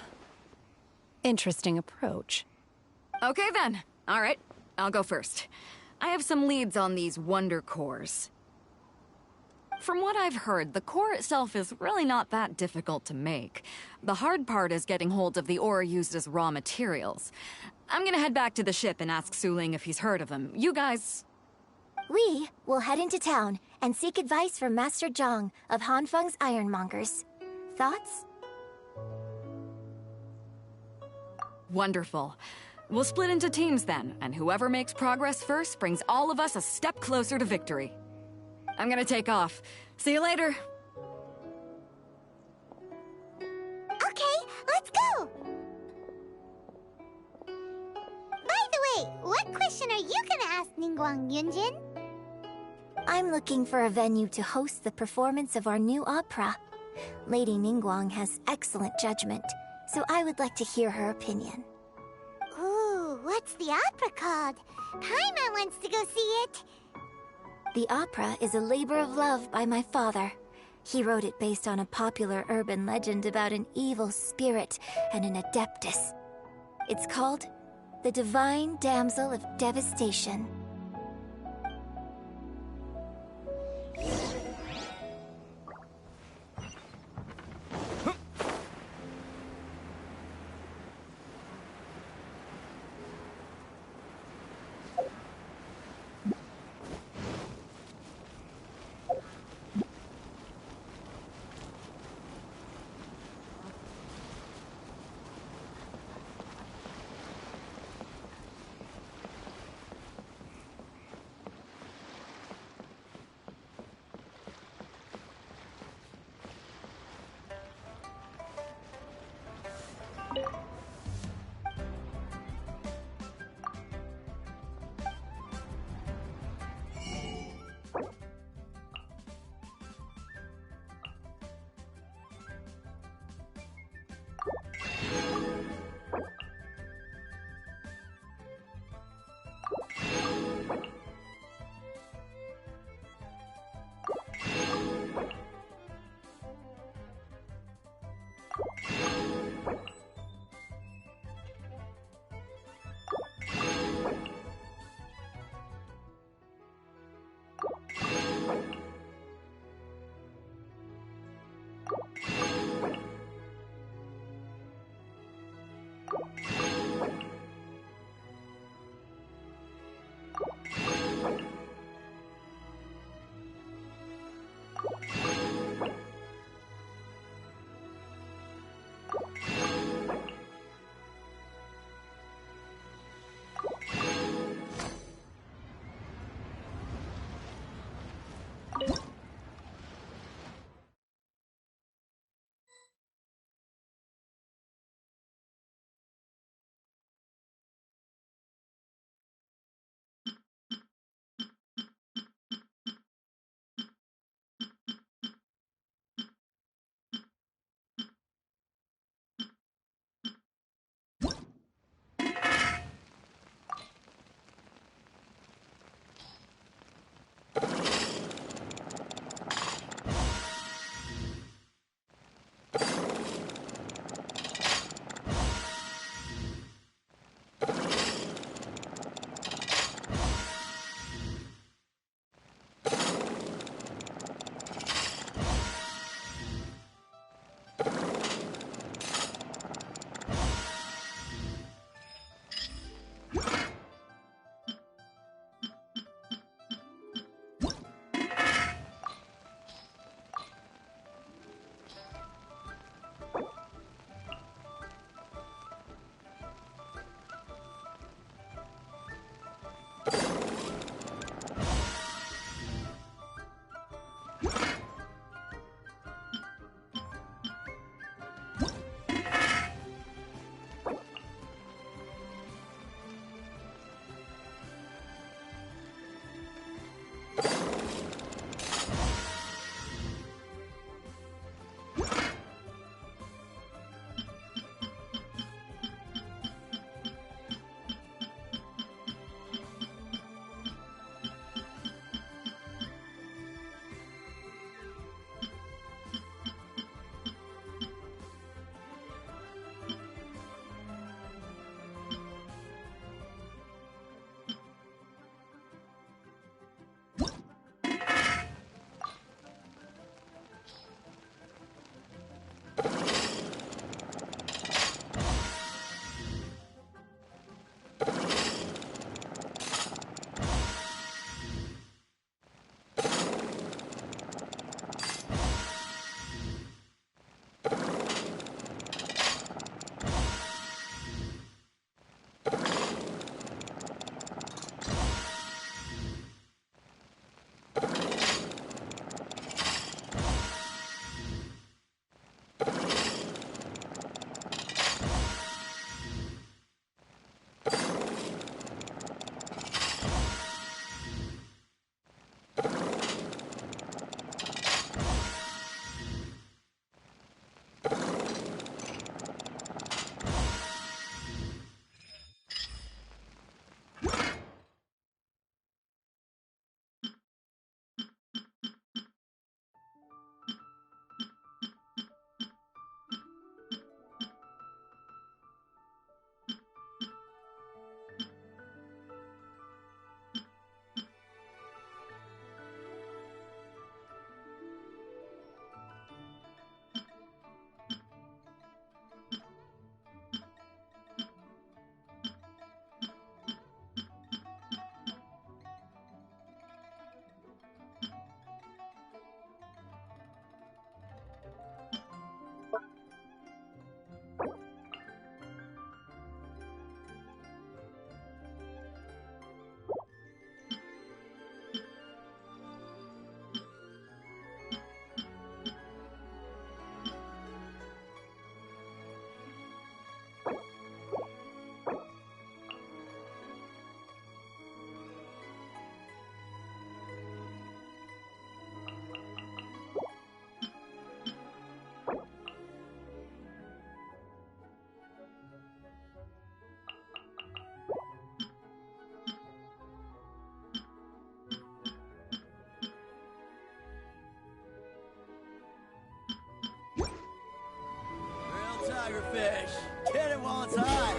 Interesting approach. Okay then. All right, I'll go first. I have some leads on these wonder cores. From what I've heard, the core itself is really not that difficult to make. The hard part is getting hold of the ore used as raw materials. I'm gonna head back to the ship and ask Su Ling if he's heard of them. You guys... We will head into town and seek advice from Master Zhang of Hanfeng's Ironmongers. Thoughts? Wonderful. We'll split into teams then, and whoever makes progress first brings all of us a step closer to victory. I'm gonna take off. See you later. Okay, let's go! By the way, what question are you gonna ask Ningguang, Yunjin? I'm looking for a venue to host the performance of our new opera. Lady Ningguang has excellent judgment, so I would like to hear her opinion. Ooh, what's the opera called? Paimon wants to go see it. The opera is a labor of love by my father. He wrote it based on a popular urban legend about an evil spirit and an adeptus. It's called The Divine Damsel of Devastation. tigerfish. Get it while it's hot.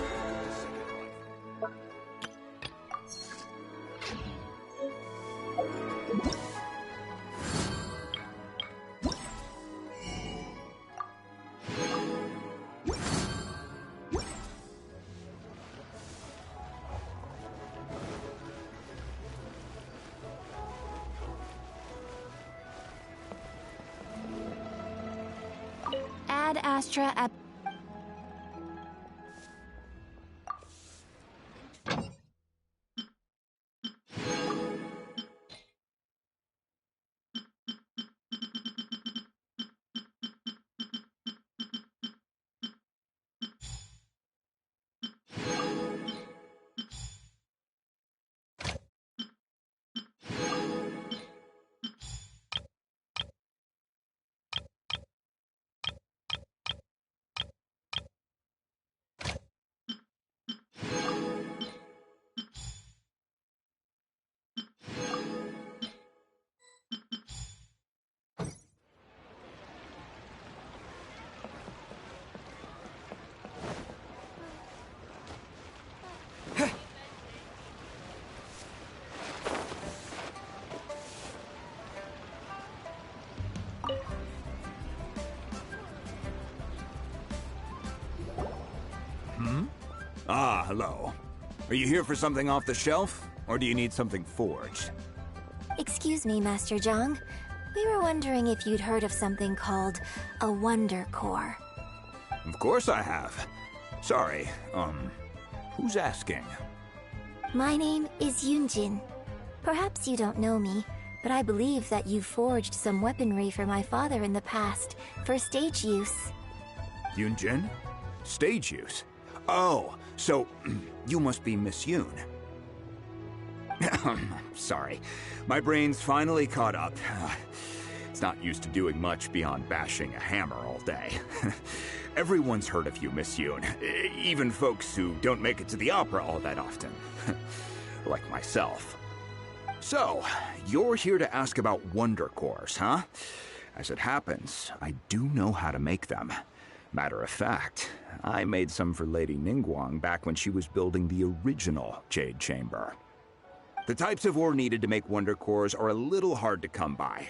Ad Astra Ab... Ah, hello. Are you here for something off the shelf, or do you need something forged? Excuse me, Master Zhang. We were wondering if you'd heard of something called a Wonder Core. Of course I have. Sorry, who's asking? My name is Yunjin. Perhaps you don't know me, but I believe that you forged some weaponry for my father in the past, for stage use. Yunjin? Stage use? Oh, so you must be Miss Yoon. Sorry, my brain's finally caught up. It's not used to doing much beyond bashing a hammer all day. Everyone's heard of you, Miss Yoon, even folks who don't make it to the opera all that often. Like myself. So, you're here to ask about Wonder Cores, huh? As it happens, I do know how to make them. Matter of fact, I made some for Lady Ningguang back when she was building the original Jade Chamber. The types of ore needed to make Wonder Cores are a little hard to come by.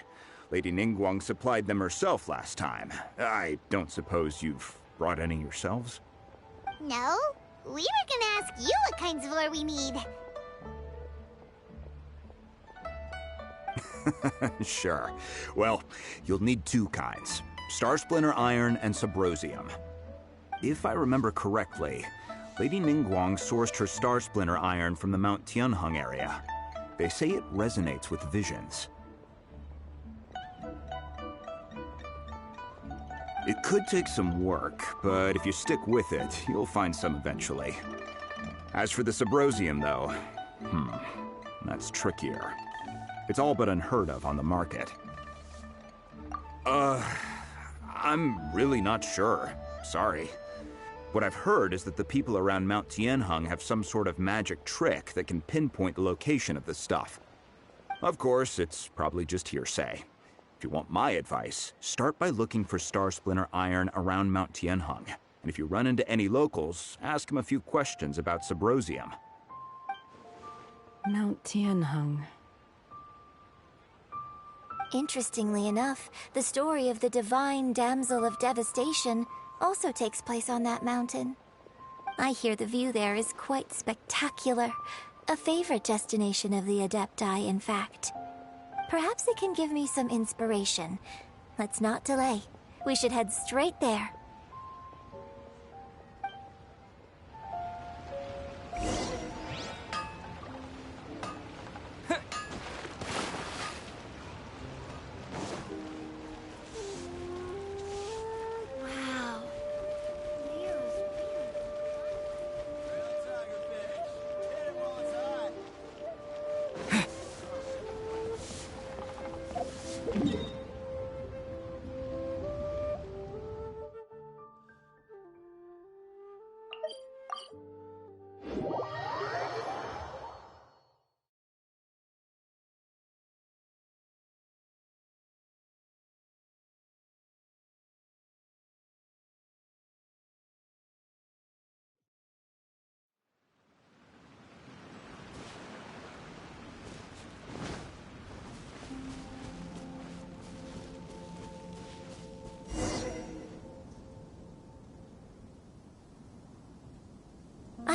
Lady Ningguang supplied them herself last time. I don't suppose you've brought any yourselves? No, we were gonna ask you what kinds of ore we need. Sure. Well, you'll need two kinds. Star Splinter Iron and Subrosium. If I remember correctly, Lady Ningguang sourced her Star Splinter Iron from the Mount Tianheng area. They say it resonates with visions. It could take some work, but if you stick with it, you'll find some eventually. As for the Subrosium, though, that's trickier. It's all but unheard of on the market. I'm really not sure. Sorry. What I've heard is that the people around Mount Tianheng have some sort of magic trick that can pinpoint the location of the stuff. Of course, it's probably just hearsay. If you want my advice, start by looking for Star Splinter Iron around Mount Tianheng. And if you run into any locals, ask them a few questions about Subrosium. Mount Tianheng. Interestingly enough, the story of the divine damsel of devastation also takes place on that mountain. I hear the view there is quite spectacular. A favorite destination of the Adepti, in fact. Perhaps it can give me some inspiration. Let's not delay. We should head straight there.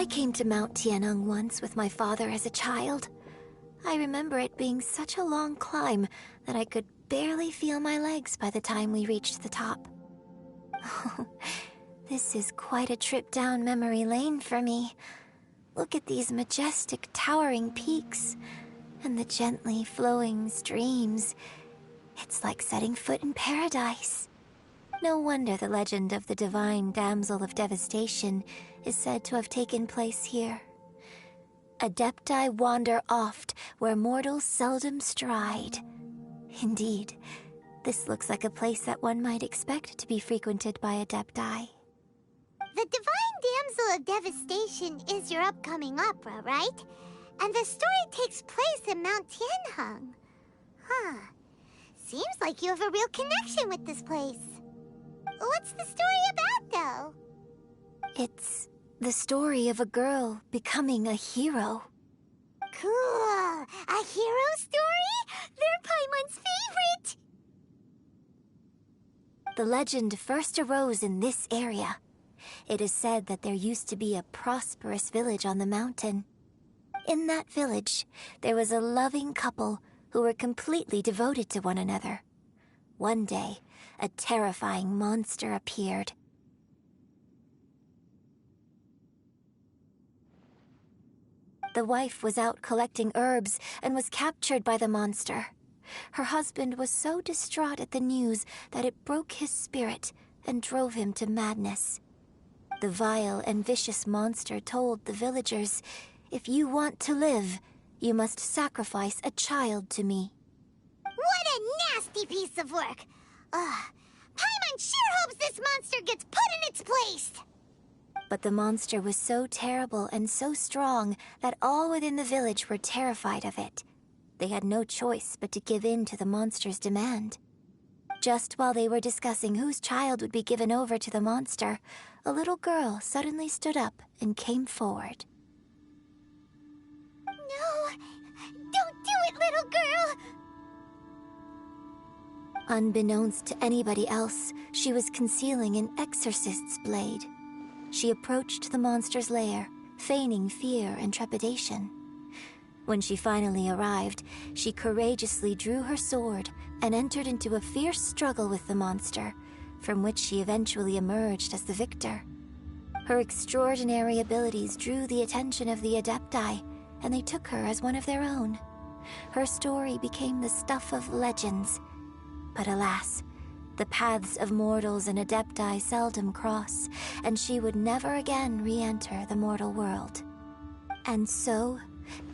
I came to Mount Tianeng once with my father as a child. I remember it being such a long climb that I could barely feel my legs by the time we reached the top. Oh, this is quite a trip down memory lane for me. Look at these majestic, towering peaks and the gently flowing streams. It's like setting foot in paradise. No wonder the legend of the divine damsel of devastation is said to have taken place here. Adepti wander oft where mortals seldom stride. Indeed, this looks like a place that one might expect to be frequented by Adepti. The Divine Damsel of Devastation is your upcoming opera, right? And the story takes place in Mount Tianheng. Huh. Seems like you have a real connection with this place. What's the story about, though? It's the story of a girl becoming a hero. Cool! A hero story? They're Paimon's favorite! The legend first arose in this area. It is said that there used to be a prosperous village on the mountain. In that village, there was a loving couple who were completely devoted to one another. One day, a terrifying monster appeared. The wife was out collecting herbs and was captured by the monster. Her husband was so distraught at the news that it broke his spirit and drove him to madness. The vile and vicious monster told the villagers, "If you want to live, you must sacrifice a child to me." What a nasty piece of work! Paimon sure hopes this monster gets put in its place! But the monster was so terrible and so strong that all within the village were terrified of it. They had no choice but to give in to the monster's demand. Just while they were discussing whose child would be given over to the monster, a little girl suddenly stood up and came forward. No! Don't do it, little girl! Unbeknownst to anybody else, she was concealing an exorcist's blade. She approached the monster's lair, feigning fear and trepidation. When she finally arrived, she courageously drew her sword and entered into a fierce struggle with the monster, from which she eventually emerged as the victor. Her extraordinary abilities drew the attention of the Adepti, and they took her as one of their own. Her story became the stuff of legends. But alas, the paths of mortals and Adepti seldom cross, and she would never again re-enter the mortal world. And so,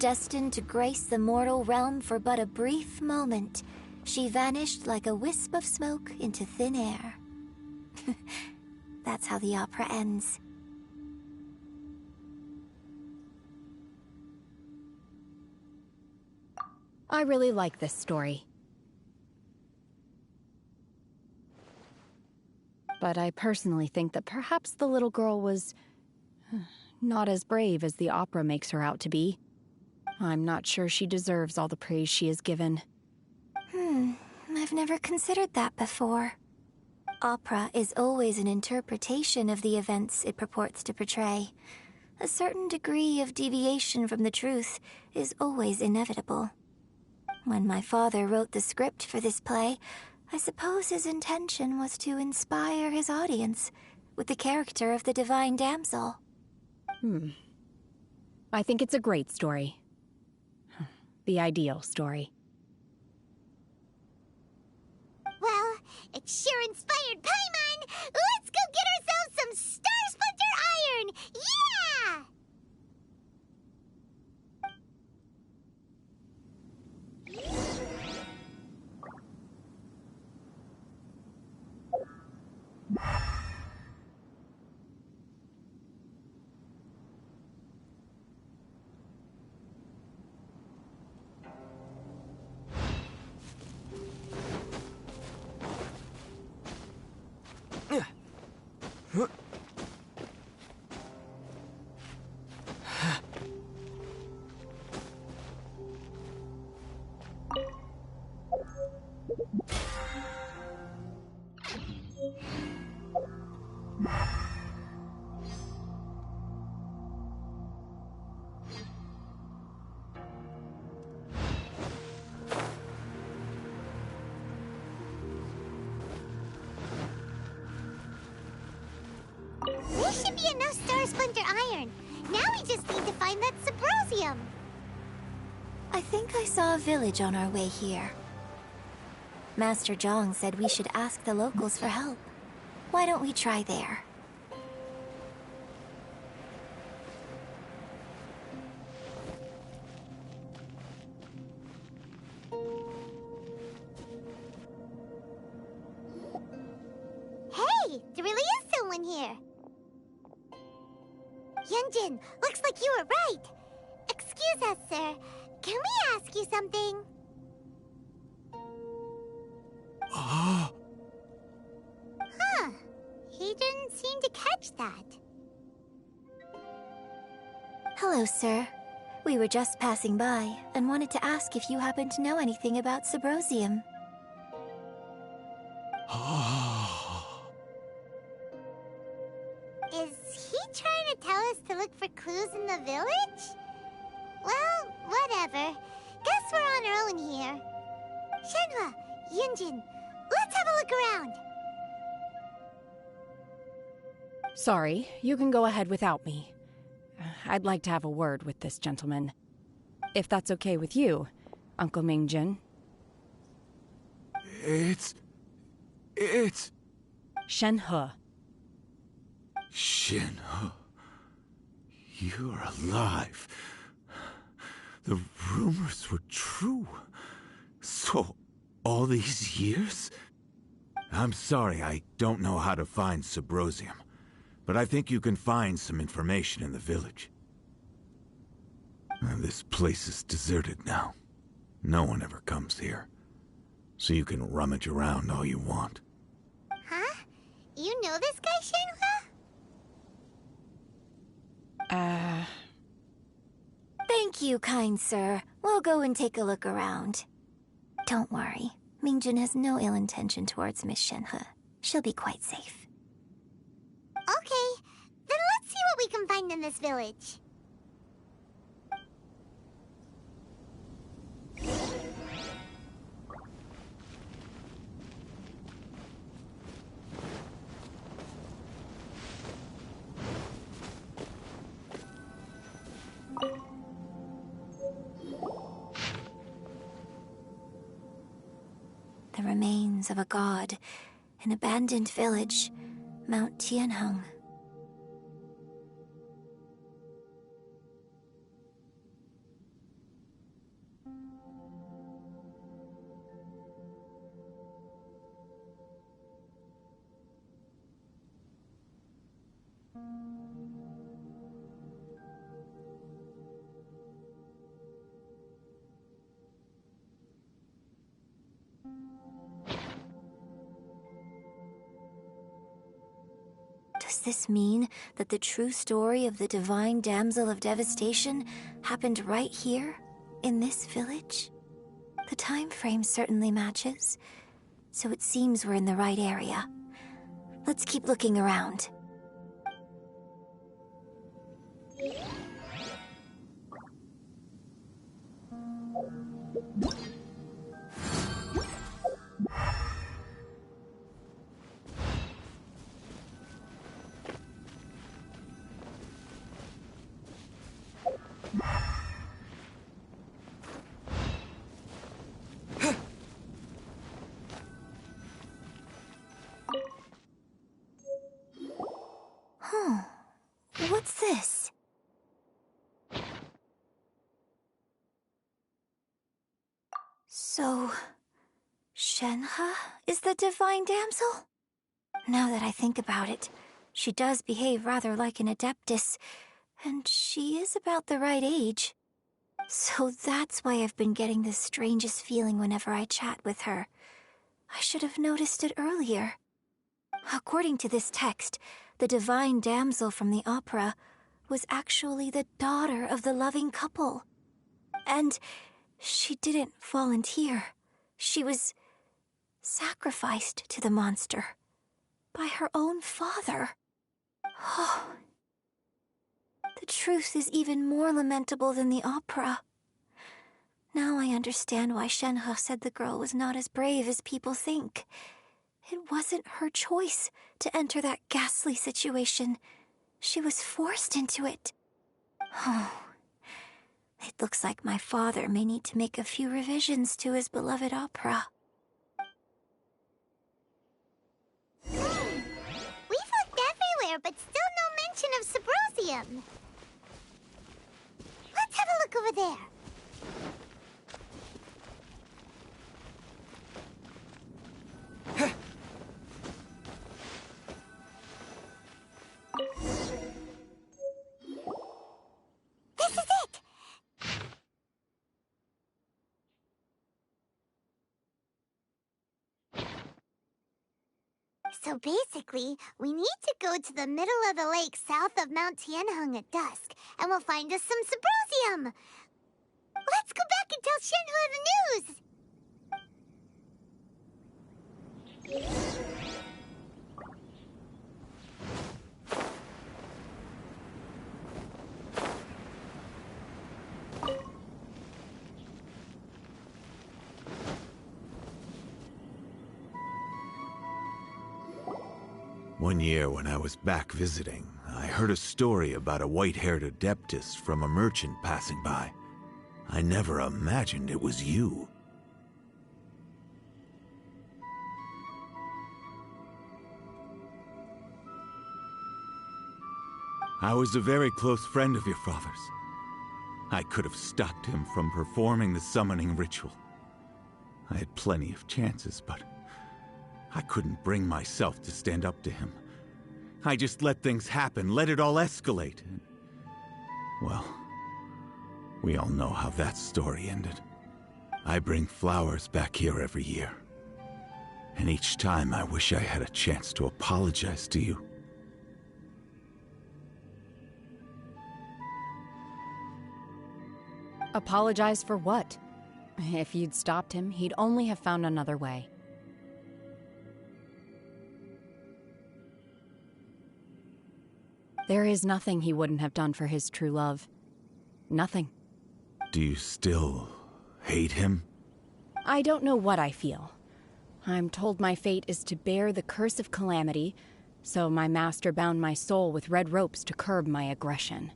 destined to grace the mortal realm for but a brief moment, she vanished like a wisp of smoke into thin air. That's how the opera ends. I really like this story. But I personally think that perhaps the little girl was not as brave as the opera makes her out to be. I'm not sure she deserves all the praise she is given. I've never considered that before. Opera is always an interpretation of the events it purports to portray. A certain degree of deviation from the truth is always inevitable. When my father wrote the script for this play, I suppose his intention was to inspire his audience with the character of the Divine Damsel. I think it's a great story. The ideal story. Well, it sure inspired Paimon! Let's go get ourselves some Star Splinter Iron! Yeah! There should be enough Star Splinter iron. Now we just need to find that Subrosium. I think I saw a village on our way here. Master Zhang said we should ask the locals for help. Why don't we try there? Hey, there really is someone here. Yunjin, looks like you were right. Excuse us, sir. Can we ask you something? Huh. He didn't seem to catch that. Hello, sir. We were just passing by and wanted to ask if you happen to know anything about Subrosium. Is he trying to tell us to look for clues in the village? Well, whatever. Guess we're on our own here. Shenhua, Yunjin, let's have a look around. Sorry, you can go ahead without me. I'd like to have a word with this gentleman. If that's okay with you, Uncle Mingjin. It's... Shenhe. Shenhe. You're alive. The rumors were true. So, all these years? I'm sorry, I don't know how to find Subrosium. But I think you can find some information in the village. This place is deserted now. No one ever comes here. So you can rummage around all you want. Huh? You know this guy, Shenhua? Thank you, kind sir. We'll go and take a look around. Don't worry. Mingjin has no ill intention towards Miss Shenhe. She'll be quite safe. Okay, then let's see what we can find in this village. The remains of a god, an abandoned village, Mount Tianheng. Does this mean that the true story of the Divine Damsel of Devastation happened right here, in this village? The time frame certainly matches, so it seems we're in the right area. Let's keep looking around. What's this? So, Shenhe is the Divine Damsel? Now that I think about it, she does behave rather like an Adeptus, and she is about the right age. So that's why I've been getting the strangest feeling whenever I chat with her. I should have noticed it earlier. According to this text, the Divine Damsel from the opera was actually the daughter of the loving couple. And she didn't volunteer. She was sacrificed to the monster by her own father. Oh, the truth is even more lamentable than the opera. Now I understand why Shenhe said the girl was not as brave as people think. It wasn't her choice to enter that ghastly situation, She was forced into it. Oh, it looks like my father may need to make a few revisions to his beloved opera. We've looked everywhere, but still no mention of Symbrozium. Let's have a look over there. This is it! So basically, we need to go to the middle of the lake south of Mount Tianheng at dusk, and we'll find us some Symbrozium! Let's go back and tell Shenhua the news! One year when I was back visiting, I heard a story about a white-haired adeptus from a merchant passing by. I never imagined it was you. I was a very close friend of your father's. I could have stopped him from performing the summoning ritual. I had plenty of chances, but I couldn't bring myself to stand up to him. I just let things happen, let it all escalate. Well, we all know how that story ended. I bring flowers back here every year. And each time I wish I had a chance to apologize to you. Apologize for what? If you'd stopped him, he'd only have found another way. There is nothing he wouldn't have done for his true love. Nothing. Do you still hate him? I don't know what I feel. I'm told my fate is to bear the curse of calamity, so my master bound my soul with red ropes to curb my aggression.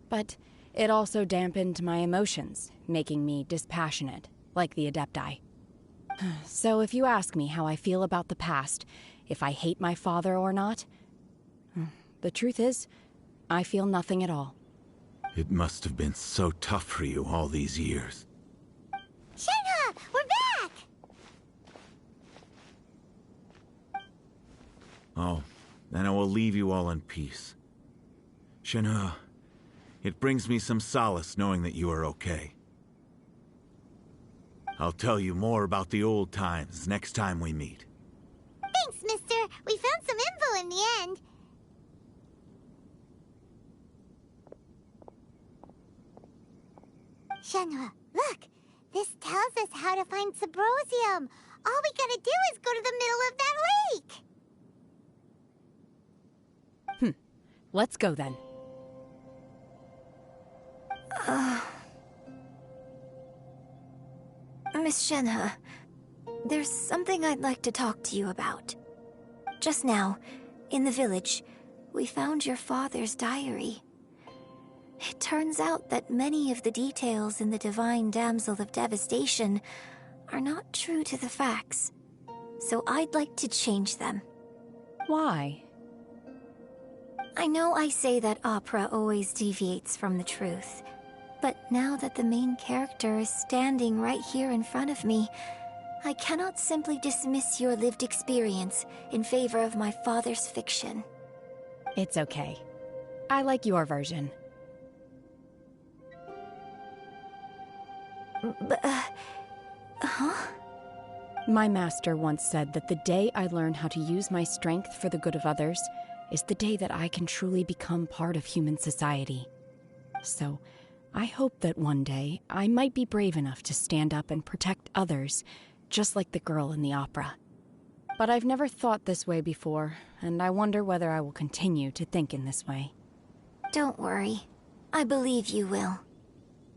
But it also dampened my emotions, making me dispassionate, like the Adepti. So if you ask me how I feel about the past, if I hate my father or not, the truth is, I feel nothing at all. It must have been so tough for you all these years. Shenhua, we're back! Oh, then I will leave you all in peace. Shenhua, it brings me some solace knowing that you are okay. I'll tell you more about the old times next time we meet. Thanks, mister. We found some info in the end. Shenhua, look! This tells us how to find Symbrozium. All we gotta do is go to the middle of that lake! Let's go then. Miss Shenhe, there's something I'd like to talk to you about. Just now, in the village, we found your father's diary. It turns out that many of the details in the Divine Damsel of Devastation are not true to the facts, so I'd like to change them. Why? I know I say that opera always deviates from the truth, but now that the main character is standing right here in front of me, I cannot simply dismiss your lived experience in favor of my father's fiction. It's okay. I like your version. But, huh? My master once said that the day I learn how to use my strength for the good of others is the day that I can truly become part of human society. So, I hope that one day I might be brave enough to stand up and protect others, just like the girl in the opera. But I've never thought this way before, and I wonder whether I will continue to think in this way. Don't worry. I believe you will.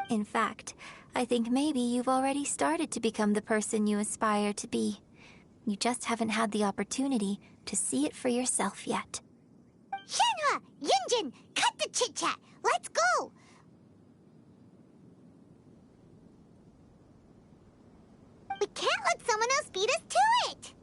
In fact, I think maybe you've already started to become the person you aspire to be. You just haven't had the opportunity to see it for yourself yet. Shenhua! Yunjin! Listen, cut the chit-chat. Let's go. We can't let someone else beat us to it.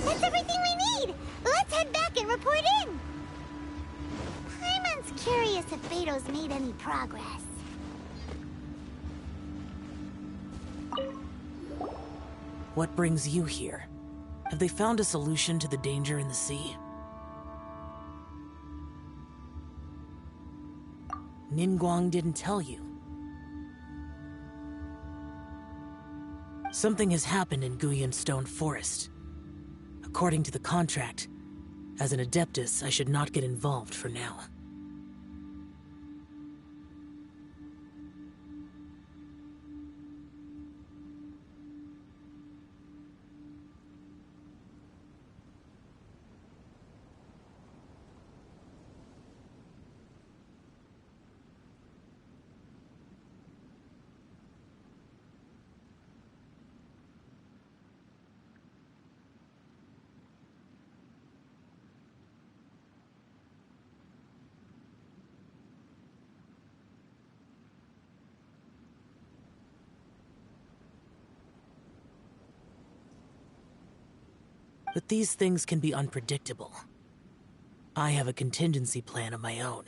That's everything we need! Let's head back and report in! Paimon's curious if Beto's made any progress. What brings you here? Have they found a solution to the danger in the sea? Ningguang didn't tell you. Something has happened in Guyan Stone Forest. According to the contract, as an Adeptus, I should not get involved for now. But these things can be unpredictable. I have a contingency plan of my own.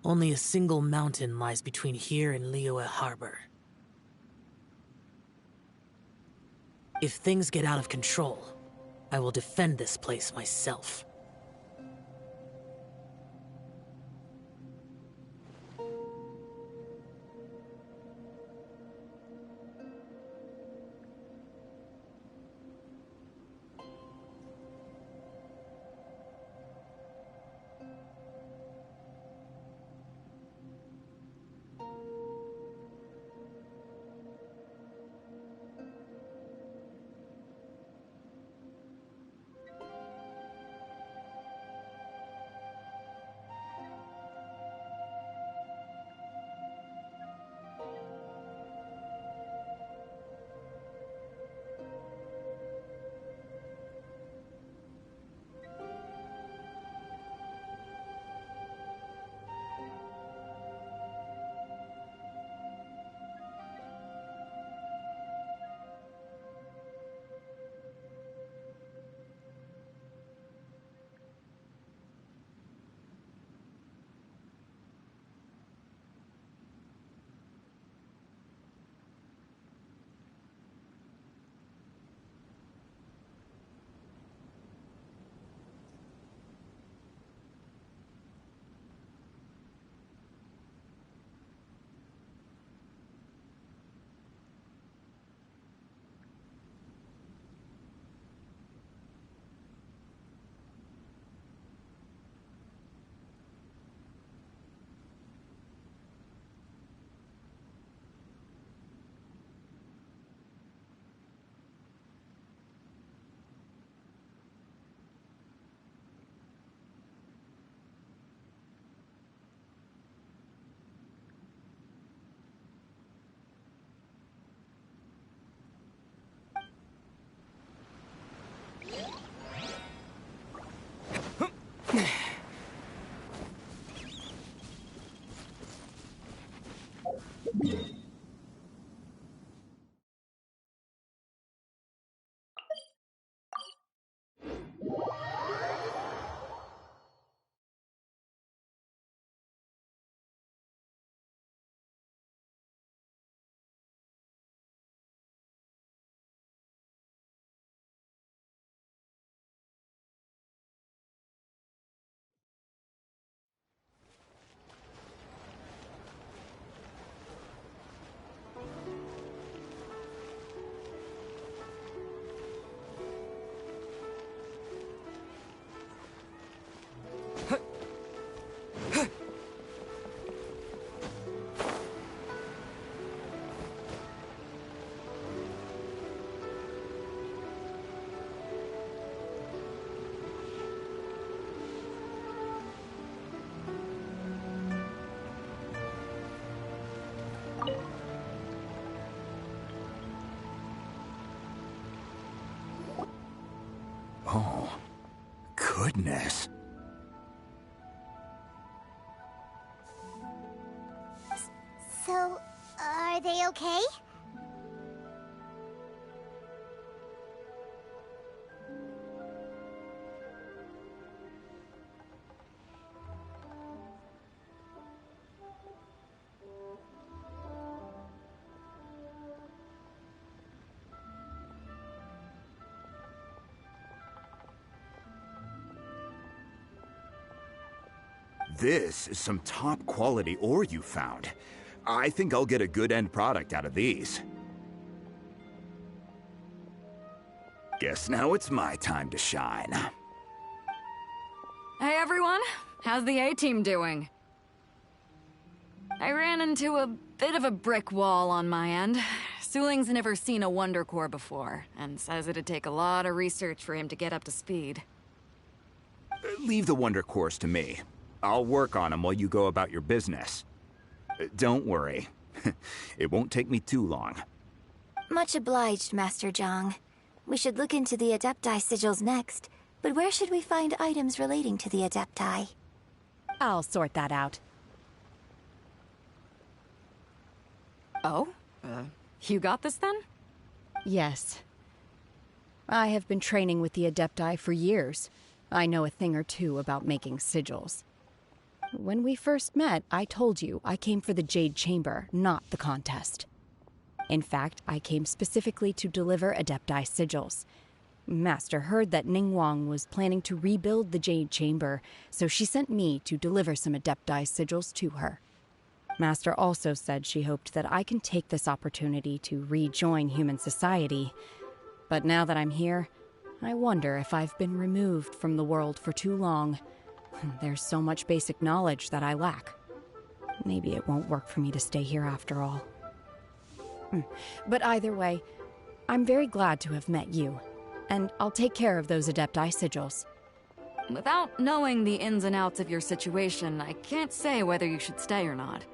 Only a single mountain lies between here and Liyue Harbor. If things get out of control, I will defend this place myself. Oh, goodness. So, are they okay? This is some top quality ore you found. I think I'll get a good end product out of these. Guess now it's my time to shine. Hey everyone, how's the A-team doing? I ran into a bit of a brick wall on my end. Suling's never seen a Wonder Core before, and says it'd take a lot of research for him to get up to speed. Leave the Wonder Cores to me. I'll work on them while you go about your business. Don't worry. It won't take me too long. Much obliged, Master Zhang. We should look into the Adepti sigils next, but where should we find items relating to the Adepti? I'll sort that out. Oh? You got this then? Yes. I have been training with the Adepti for years. I know a thing or two about making sigils. When we first met, I told you I came for the Jade Chamber, not the contest. In fact, I came specifically to deliver Adepti sigils. Master heard that Ningguang was planning to rebuild the Jade Chamber, so she sent me to deliver some Adepti sigils to her. Master also said she hoped that I can take this opportunity to rejoin human society. But now that I'm here, I wonder if I've been removed from the world for too long. There's so much basic knowledge that I lack. Maybe it won't work for me to stay here after all. But either way, I'm very glad to have met you, and I'll take care of those Adepti sigils. Without knowing the ins and outs of your situation, I can't say whether you should stay or not.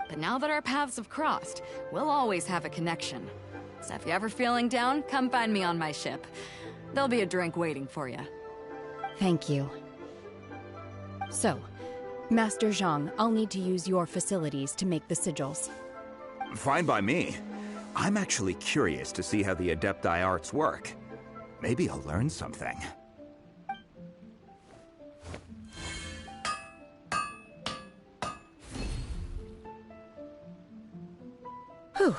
But now that our paths have crossed, we'll always have a connection. So if you're ever feeling down, come find me on my ship. There'll be a drink waiting for you. Thank you. So, Master Zhang, I'll need to use your facilities to make the sigils. Fine by me. I'm actually curious to see how the Adepti arts work. Maybe I'll learn something. Whew.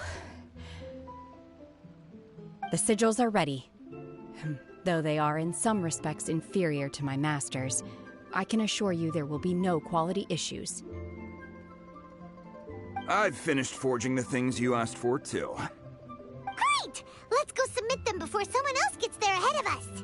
The sigils are ready. Though they are in some respects inferior to my master's, I can assure you there will be no quality issues. I've finished forging the things you asked for, too. Great! Let's go submit them before someone else gets there ahead of us.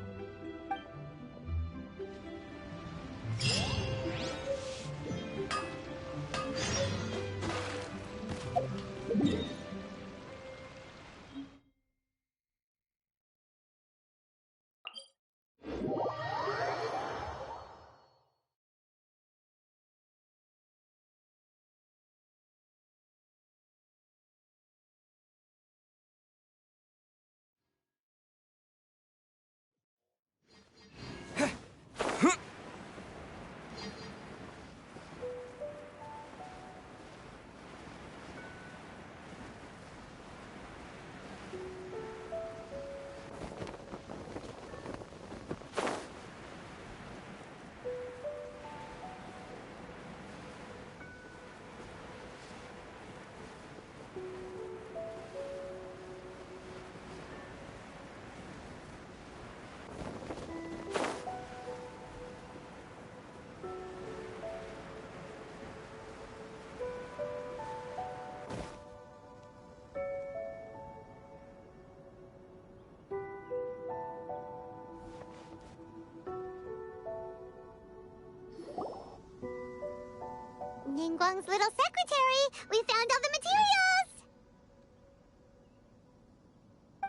Ningguang's little secretary. We found all the materials.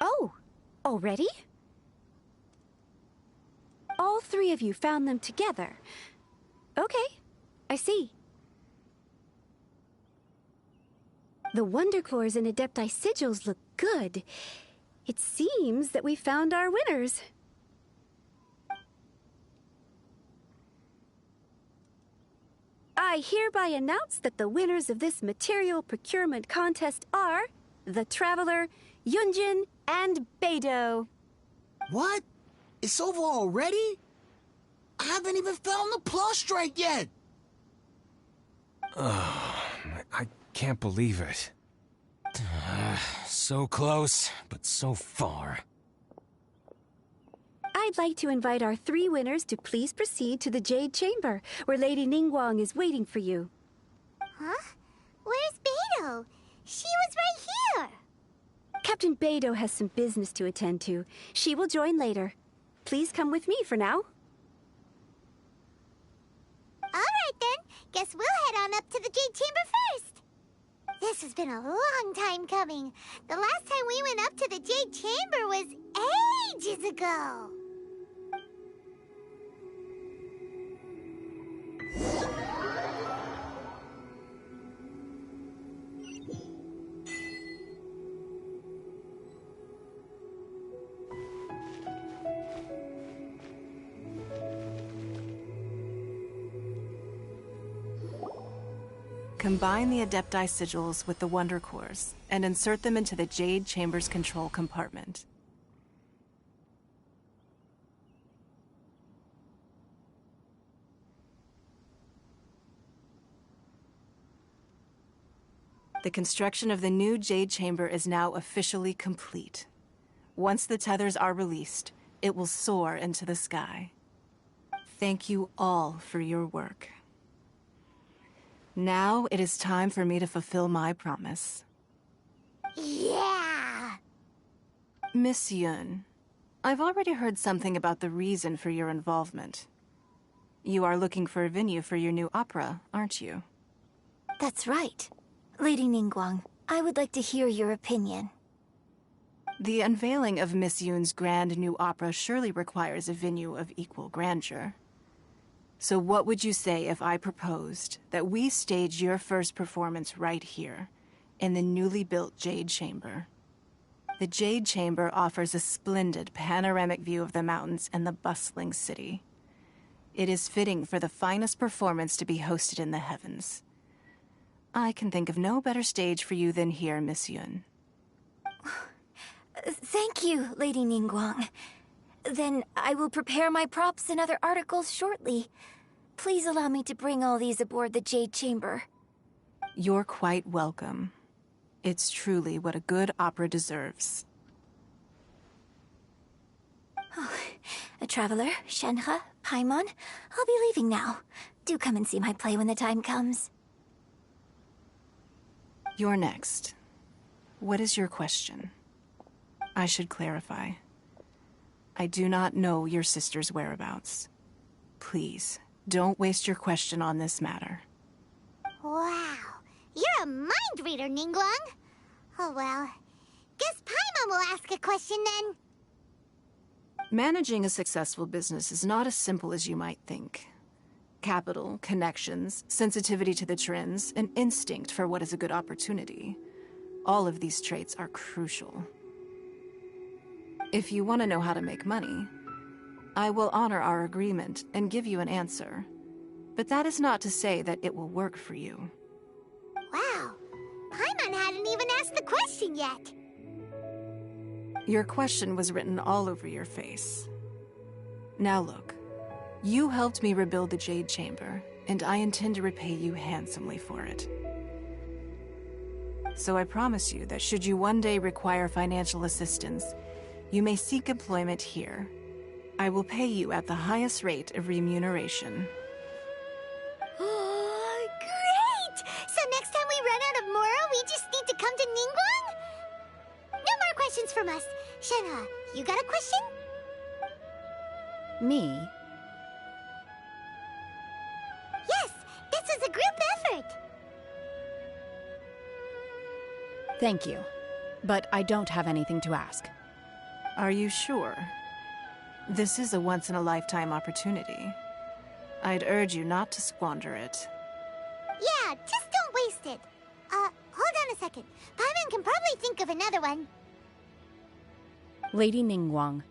Oh, already? All three of you found them together. Okay, I see. The Wonder Cores and Adepti Sigils look good. It seems that we found our winners. I hereby announce that the winners of this material procurement contest are the Traveler, Yunjin, and Beidou. What? It's over already? I haven't even found the Plustrite yet! I can't believe it. So close, but so far. I'd like to invite our three winners to please proceed to the Jade Chamber, where Lady Ningguang is waiting for you. Huh? Where's Beidou? She was right here! Captain Beidou has some business to attend to. She will join later. Please come with me for now. Alright then, guess we'll head on up to the Jade Chamber first. This has been a long time coming. The last time we went up to the Jade Chamber was ages ago. Combine the Adepti Sigils with the Wonder Cores and insert them into the Jade Chamber's control compartment. The construction of the new Jade Chamber is now officially complete. Once the tethers are released, it will soar into the sky. Thank you all for your work. Now it is time for me to fulfill my promise. Yeah! Miss Yun, I've already heard something about the reason for your involvement. You are looking for a venue for your new opera, aren't you? That's right. Lady Ningguang, I would like to hear your opinion. The unveiling of Miss Yun's grand new opera surely requires a venue of equal grandeur. So what would you say if I proposed that we stage your first performance right here, in the newly built Jade Chamber? The Jade Chamber offers a splendid panoramic view of the mountains and the bustling city. It is fitting for the finest performance to be hosted in the heavens. I can think of no better stage for you than here, Miss Yun. Thank you, Lady Ningguang. Then I will prepare my props and other articles shortly. Please allow me to bring all these aboard the Jade Chamber. You're quite welcome. It's truly what a good opera deserves. Oh, a traveler, Shenhe, Paimon, I'll be leaving now. Do come and see my play when the time comes. You're next. What is your question? I should clarify. I do not know your sister's whereabouts. Please, don't waste your question on this matter. Wow, you're a mind reader, Ningguang. Oh well, guess Paimon will ask a question then. Managing a successful business is not as simple as you might think. Capital, connections, sensitivity to the trends, and instinct for what is a good opportunity. All of these traits are crucial. If you want to know how to make money, I will honor our agreement and give you an answer. But that is not to say that it will work for you. Wow, Paimon hadn't even asked the question yet. Your question was written all over your face. Now look, you helped me rebuild the Jade Chamber, and I intend to repay you handsomely for it. So I promise you that should you one day require financial assistance, you may seek employment here. I will pay you at the highest rate of remuneration. Oh, great! So next time we run out of Mora, we just need to come to Ningguang? No more questions from us. Shenhe, you got a question? Me? Yes, this is a group effort. Thank you. But I don't have anything to ask. Are you sure? This is a once-in-a-lifetime opportunity. I'd urge you not to squander it. Yeah, just don't waste it. Hold on a second. Paimon can probably think of another one. Lady Ningguang,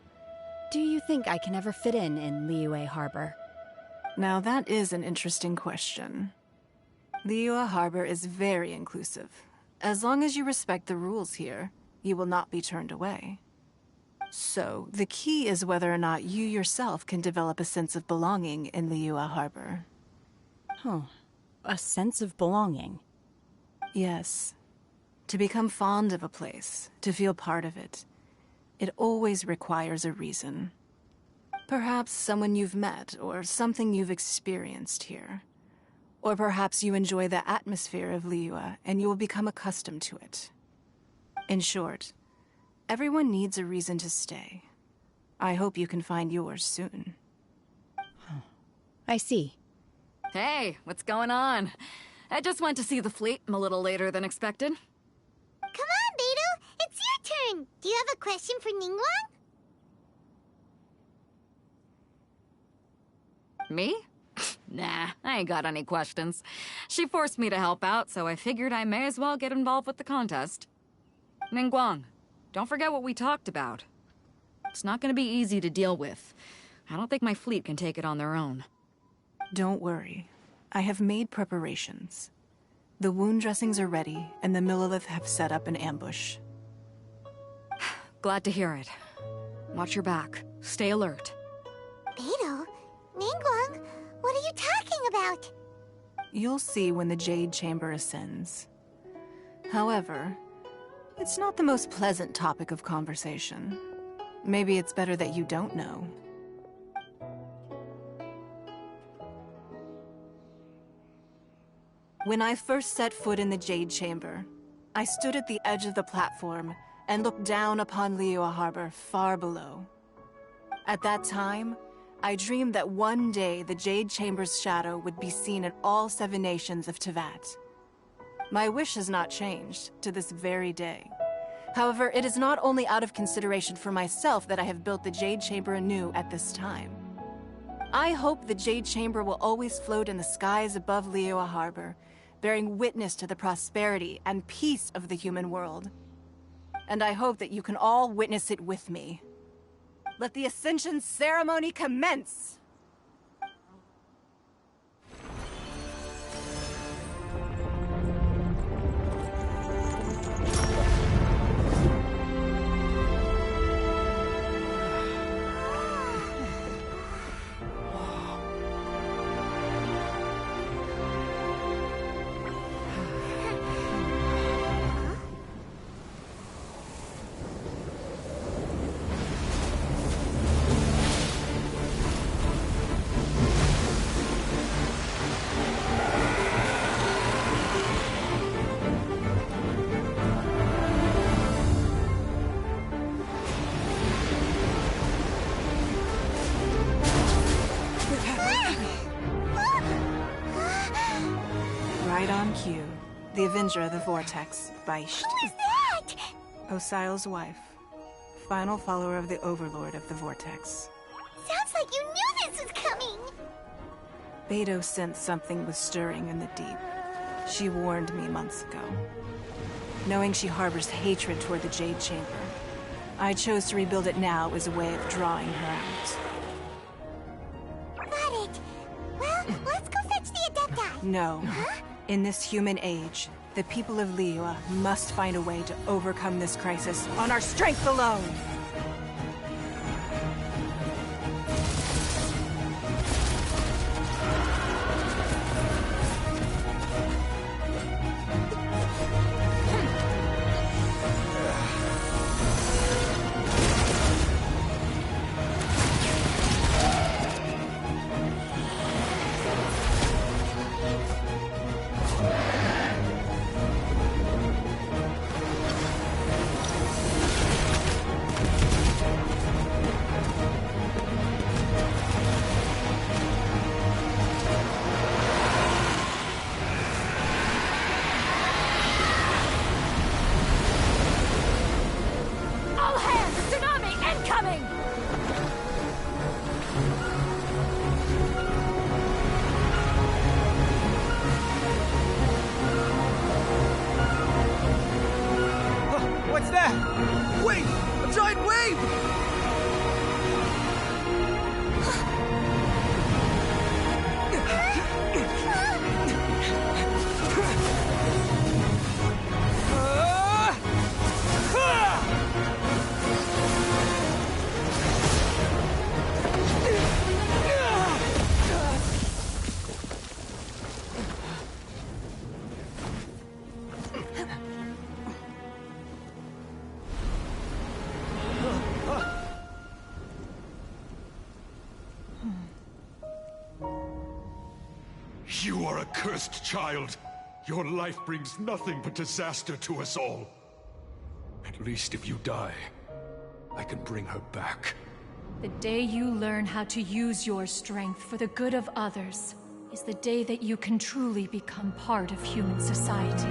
do you think I can ever fit in Liyue Harbor? Now that is an interesting question. Liyue Harbor is very inclusive. As long as you respect the rules here, you will not be turned away. So, the key is whether or not you yourself can develop a sense of belonging in Liyue Harbor. Huh. A sense of belonging? Yes. To become fond of a place, to feel part of it, it always requires a reason. Perhaps someone you've met, or something you've experienced here. Or perhaps you enjoy the atmosphere of Liyue, and you will become accustomed to it. In short, everyone needs a reason to stay. I hope you can find yours soon. I see. Hey, what's going on? I just went to see the fleet. I'm a little later than expected. Come on, Beidou! It's your turn! Do you have a question for Ningguang? Me? Nah, I ain't got any questions. She forced me to help out, so I figured I may as well get involved with the contest. Ningguang, don't forget what we talked about. It's not gonna be easy to deal with. I don't think my fleet can take it on their own. Don't worry. I have made preparations. The wound dressings are ready, and the Millelith have set up an ambush. Glad to hear it. Watch your back. Stay alert. Beidou? Ningguang? What are you talking about? You'll see when the Jade Chamber ascends. However, it's not the most pleasant topic of conversation. Maybe it's better that you don't know. When I first set foot in the Jade Chamber, I stood at the edge of the platform and looked down upon Liyue Harbor far below. At that time, I dreamed that one day the Jade Chamber's shadow would be seen in all 7 nations of Teyvat. My wish has not changed to this very day. However, it is not only out of consideration for myself that I have built the Jade Chamber anew at this time. I hope the Jade Chamber will always float in the skies above Liyue Harbor, bearing witness to the prosperity and peace of the human world. And I hope that you can all witness it with me. Let the Ascension ceremony commence! Right on cue. The Avenger of the Vortex, Beisht. Who is that? Osial's wife. Final follower of the Overlord of the Vortex. Sounds like you knew this was coming! Beidou sensed something was stirring in the deep. She warned me months ago. Knowing she harbors hatred toward the Jade Chamber, I chose to rebuild it now as a way of drawing her out. Got it. Well, let's go fetch the Adepti. No. In this human age, the people of Liyue must find a way to overcome this crisis on our strength alone! Wait! A giant wave! You are a cursed child. Your life brings nothing but disaster to us all. At least if you die, I can bring her back. The day you learn how to use your strength for the good of others is the day that you can truly become part of human society.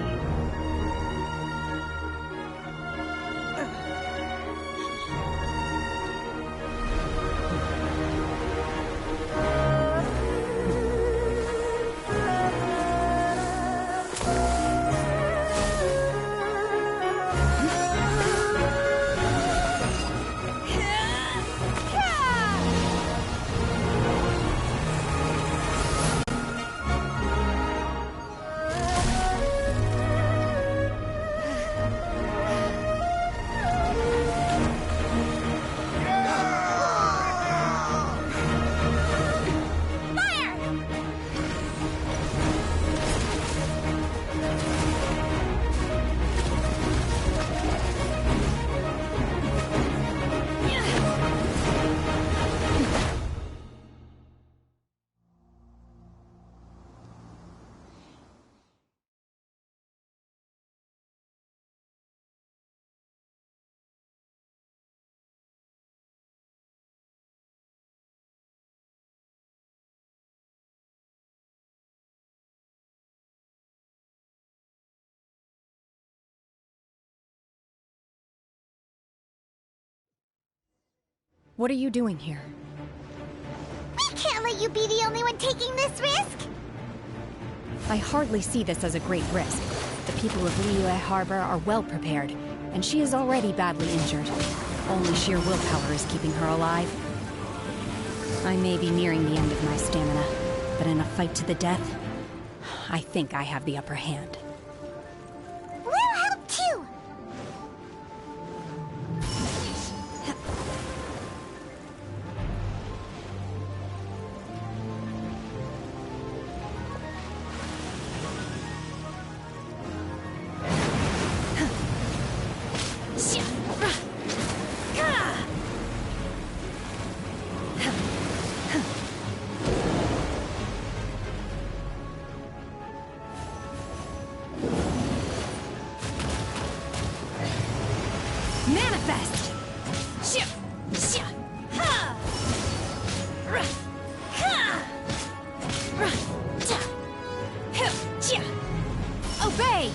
What are you doing here? We can't let you be the only one taking this risk! I hardly see this as a great risk. The people of Liyue Harbor are well prepared, and she is already badly injured. Only sheer willpower is keeping her alive. I may be nearing the end of my stamina, but in a fight to the death, I think I have the upper hand. We'll help too! Manifest! Obey!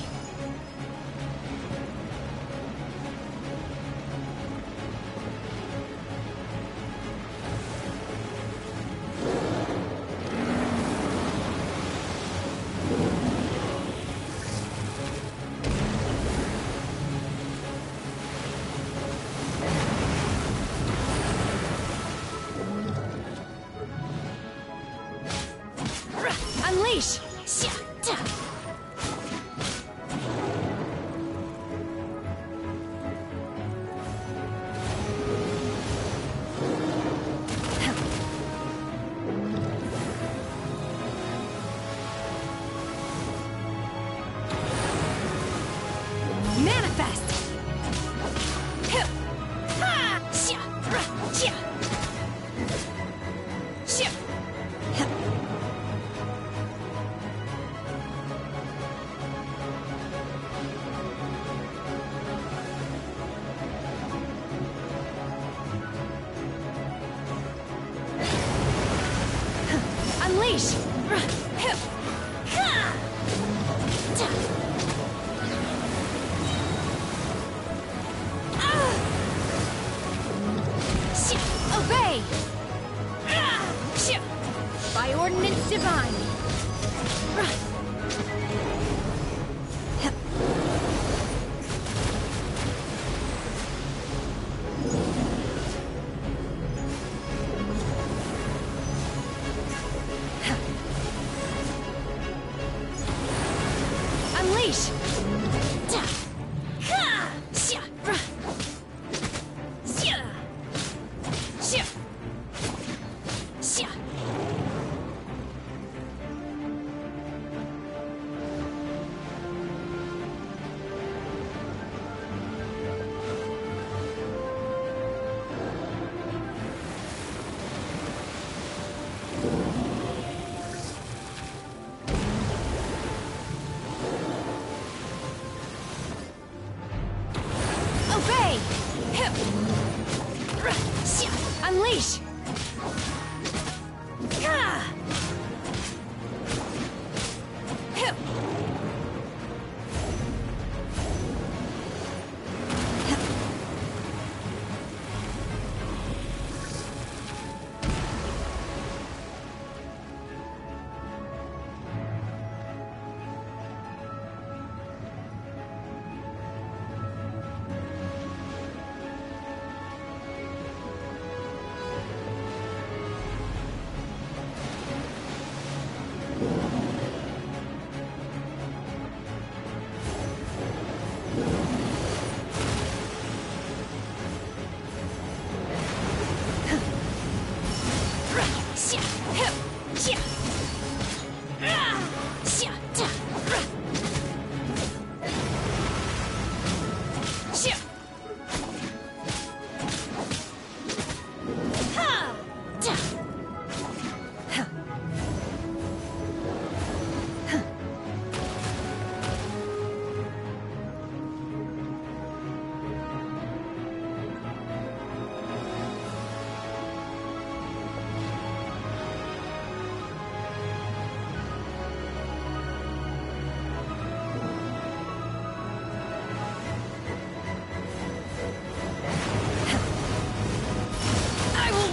Unleash! Manifest! Unleash! Obey! By ordinance divine! Unleash!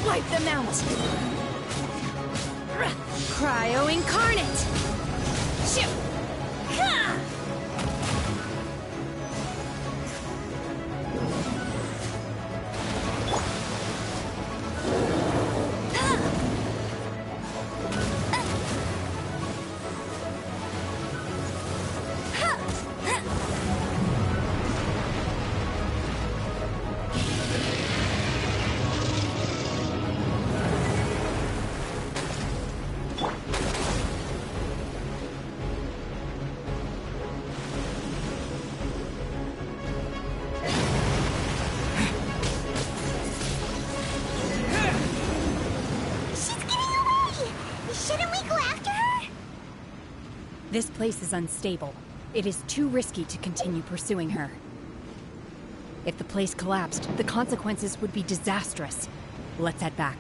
Wipe them out! Cryo Incarnate! Shoo! Ha! This place is unstable. It is too risky to continue pursuing her. If the place collapsed, the consequences would be disastrous. Let's head back.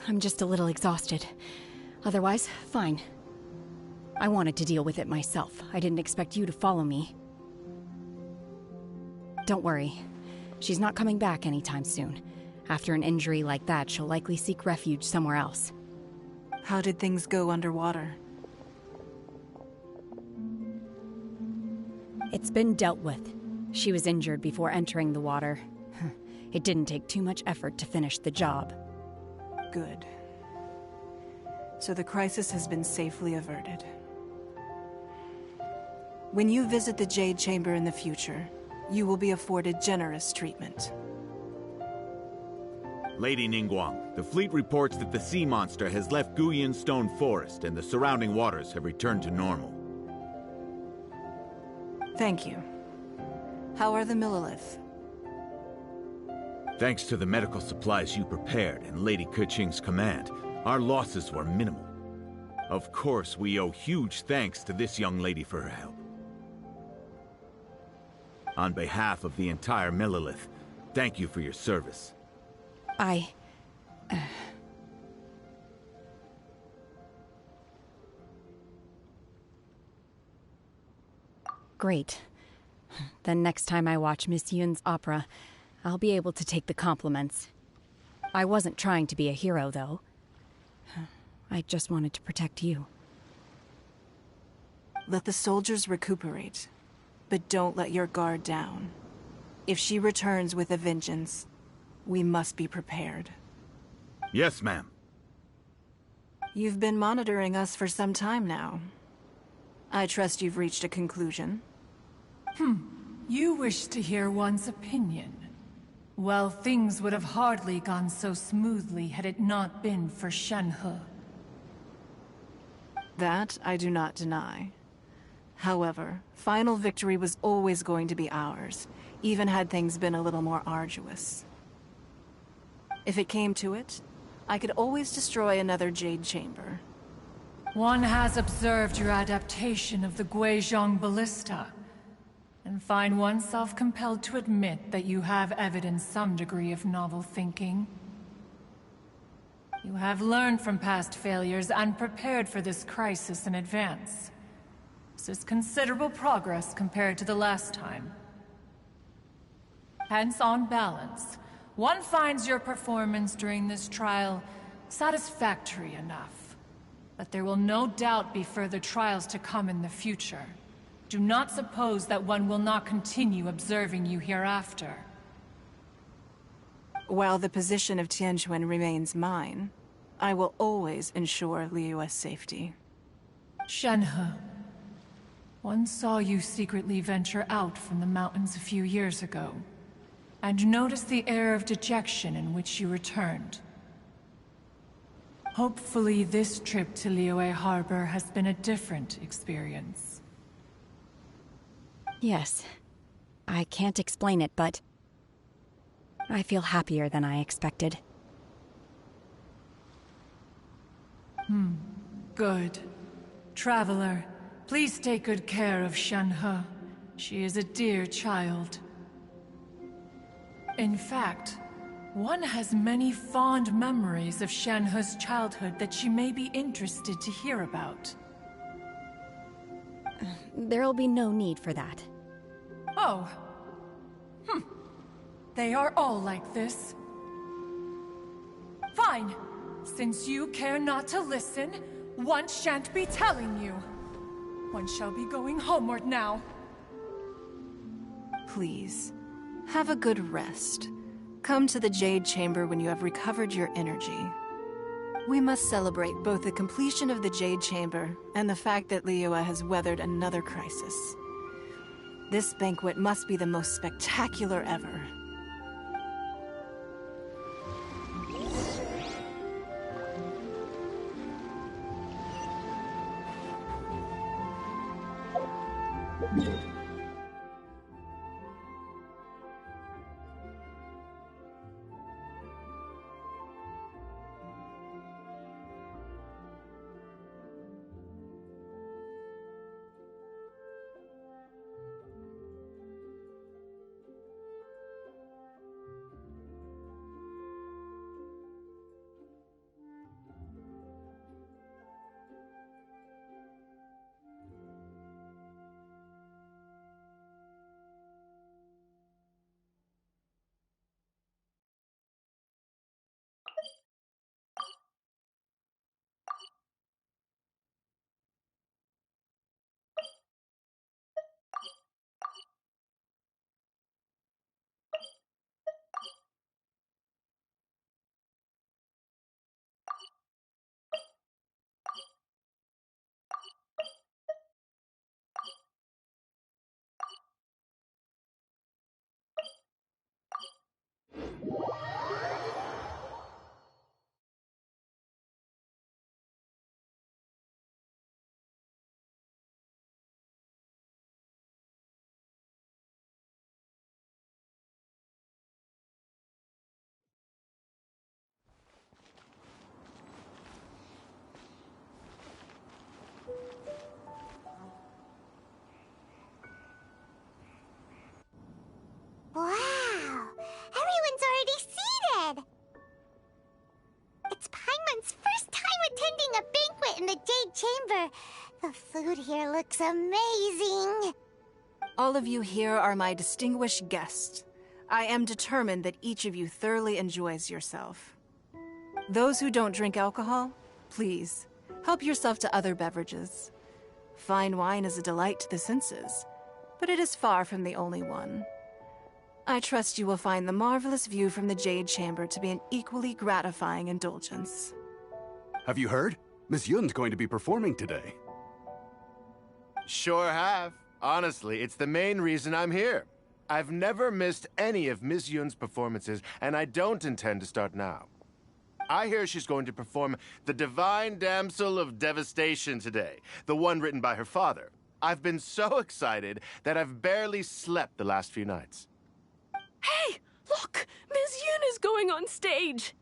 I'm just a little exhausted. Otherwise, fine. I wanted to deal with it myself. I didn't expect you to follow me. Don't worry. She's not coming back anytime soon. After an injury like that, she'll likely seek refuge somewhere else. How did things go underwater? It's been dealt with. She was injured before entering the water. It didn't take too much effort to finish the job. Good. So the crisis has been safely averted. When you visit the Jade Chamber in the future, you will be afforded generous treatment. Lady Ningguang, the fleet reports that the sea monster has left Guyan Stone Forest and the surrounding waters have returned to normal. Thank you. How are the Millilith? Thanks to the medical supplies you prepared and Lady Keqing's command, our losses were minimal. Of course, we owe huge thanks to this young lady for her help. On behalf of the entire Millilith, thank you for your service. Great. Then next time I watch Miss Yun's opera, I'll be able to take the compliments. I wasn't trying to be a hero, though. I just wanted to protect you. Let the soldiers recuperate, but don't let your guard down. If she returns with a vengeance, we must be prepared. Yes, ma'am. You've been monitoring us for some time now. I trust you've reached a conclusion. You wish to hear one's opinion. Well, things would have hardly gone so smoothly had it not been for Shenhe. That I do not deny. However, final victory was always going to be ours, even had things been a little more arduous. If it came to it, I could always destroy another Jade Chamber. One has observed your adaptation of the Guizhong Ballista, and find oneself compelled to admit that you have evidenced some degree of novel thinking. You have learned from past failures and prepared for this crisis in advance. This is considerable progress compared to the last time. Hence, on balance, one finds your performance during this trial satisfactory enough. But there will no doubt be further trials to come in the future. Do not suppose that one will not continue observing you hereafter. While the position of Tianquan remains mine, I will always ensure Liyue's safety. Shenhe, one saw you secretly venture out from the mountains a few years ago, and noticed the air of dejection in which you returned. Hopefully this trip to Liyue Harbor has been a different experience. Yes. I can't explain it, but I feel happier than I expected. Good. Traveler, please take good care of Shenhe. She is a dear child. In fact, one has many fond memories of Shenhe's childhood that she may be interested to hear about. There'll be no need for that. Oh. They are all like this. Fine. Since you care not to listen, one shan't be telling you. One shall be going homeward now. Please, have a good rest. Come to the Jade Chamber when you have recovered your energy. We must celebrate both the completion of the Jade Chamber and the fact that Liyue has weathered another crisis. This banquet must be the most spectacular ever. Wow! Everyone's already seated! It's Paimon's first time attending a banquet in the Jade Chamber. The food here looks amazing. All of you here are my distinguished guests. I am determined that each of you thoroughly enjoys yourself. Those who don't drink alcohol, please, help yourself to other beverages. Fine wine is a delight to the senses, but it is far from the only one. I trust you will find the marvelous view from the Jade Chamber to be an equally gratifying indulgence. Have you heard? Miss Yun's going to be performing today. Sure have. Honestly, it's the main reason I'm here. I've never missed any of Ms. Yun's performances, and I don't intend to start now. I hear she's going to perform the Divine Damsel of Devastation today, the one written by her father. I've been so excited that I've barely slept the last few nights. Hey, look! Ms. Yun is going on stage!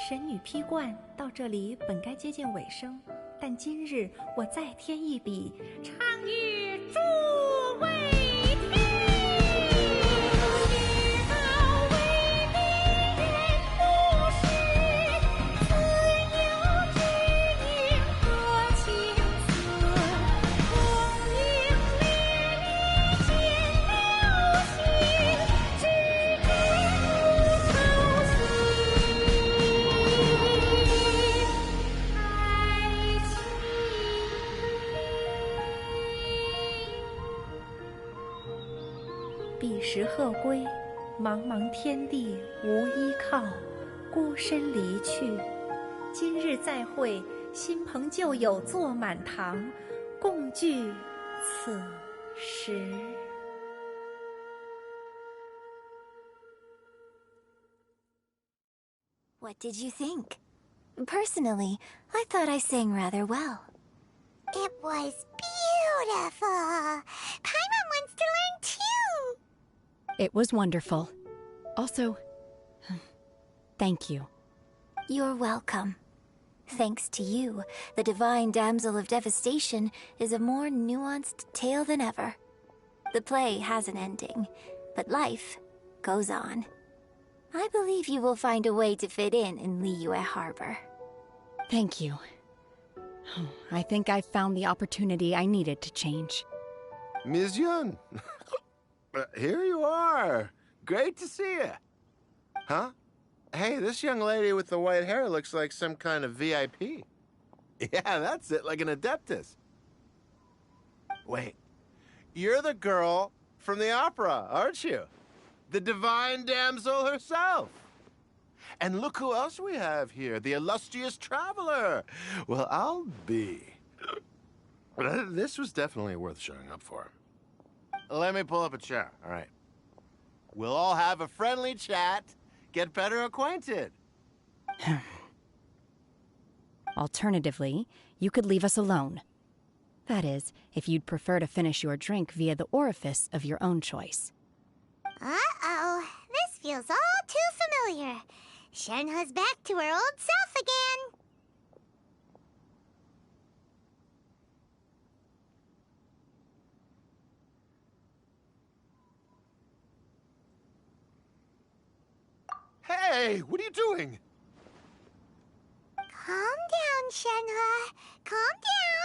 神女披冠到这里本该接近尾声，但今日我再添一笔，唱与诸位听。知道为敌人不是，自有知音和情思。红缨烈烈见流星，只知无头绪。彼时鹤归，茫茫天地无依靠，孤身离去。今日再会，新朋旧友坐满堂，共聚此时。What did you think? Personally, I thought I sang rather well. It was beautiful. Paimon wants to learn too. It was wonderful. Also, thank you. You're welcome. Thanks to you, the Divine Damsel of Devastation is a more nuanced tale than ever. The play has an ending, but life goes on. I believe you will find a way to fit in Liyue Harbor. Thank you. I think I've found the opportunity I needed to change. Ms. Yun, here you are. Great to see you. Huh? Hey, this young lady with the white hair looks like some kind of VIP. Yeah, that's it, like an Adeptus. Wait, you're the girl from the opera, aren't you? The Divine Damsel herself. And look who else we have here, the illustrious traveler. Well, I'll be. This was definitely worth showing up for. Let me pull up a chair, all right? We'll all have a friendly chat, get better acquainted. Alternatively, you could leave us alone. That is, if you'd prefer to finish your drink via the orifice of your own choice. Uh-oh, this feels all too familiar. Shenhe's back to her old self again. Hey, what are you doing? Calm down, Shenhe. Calm down.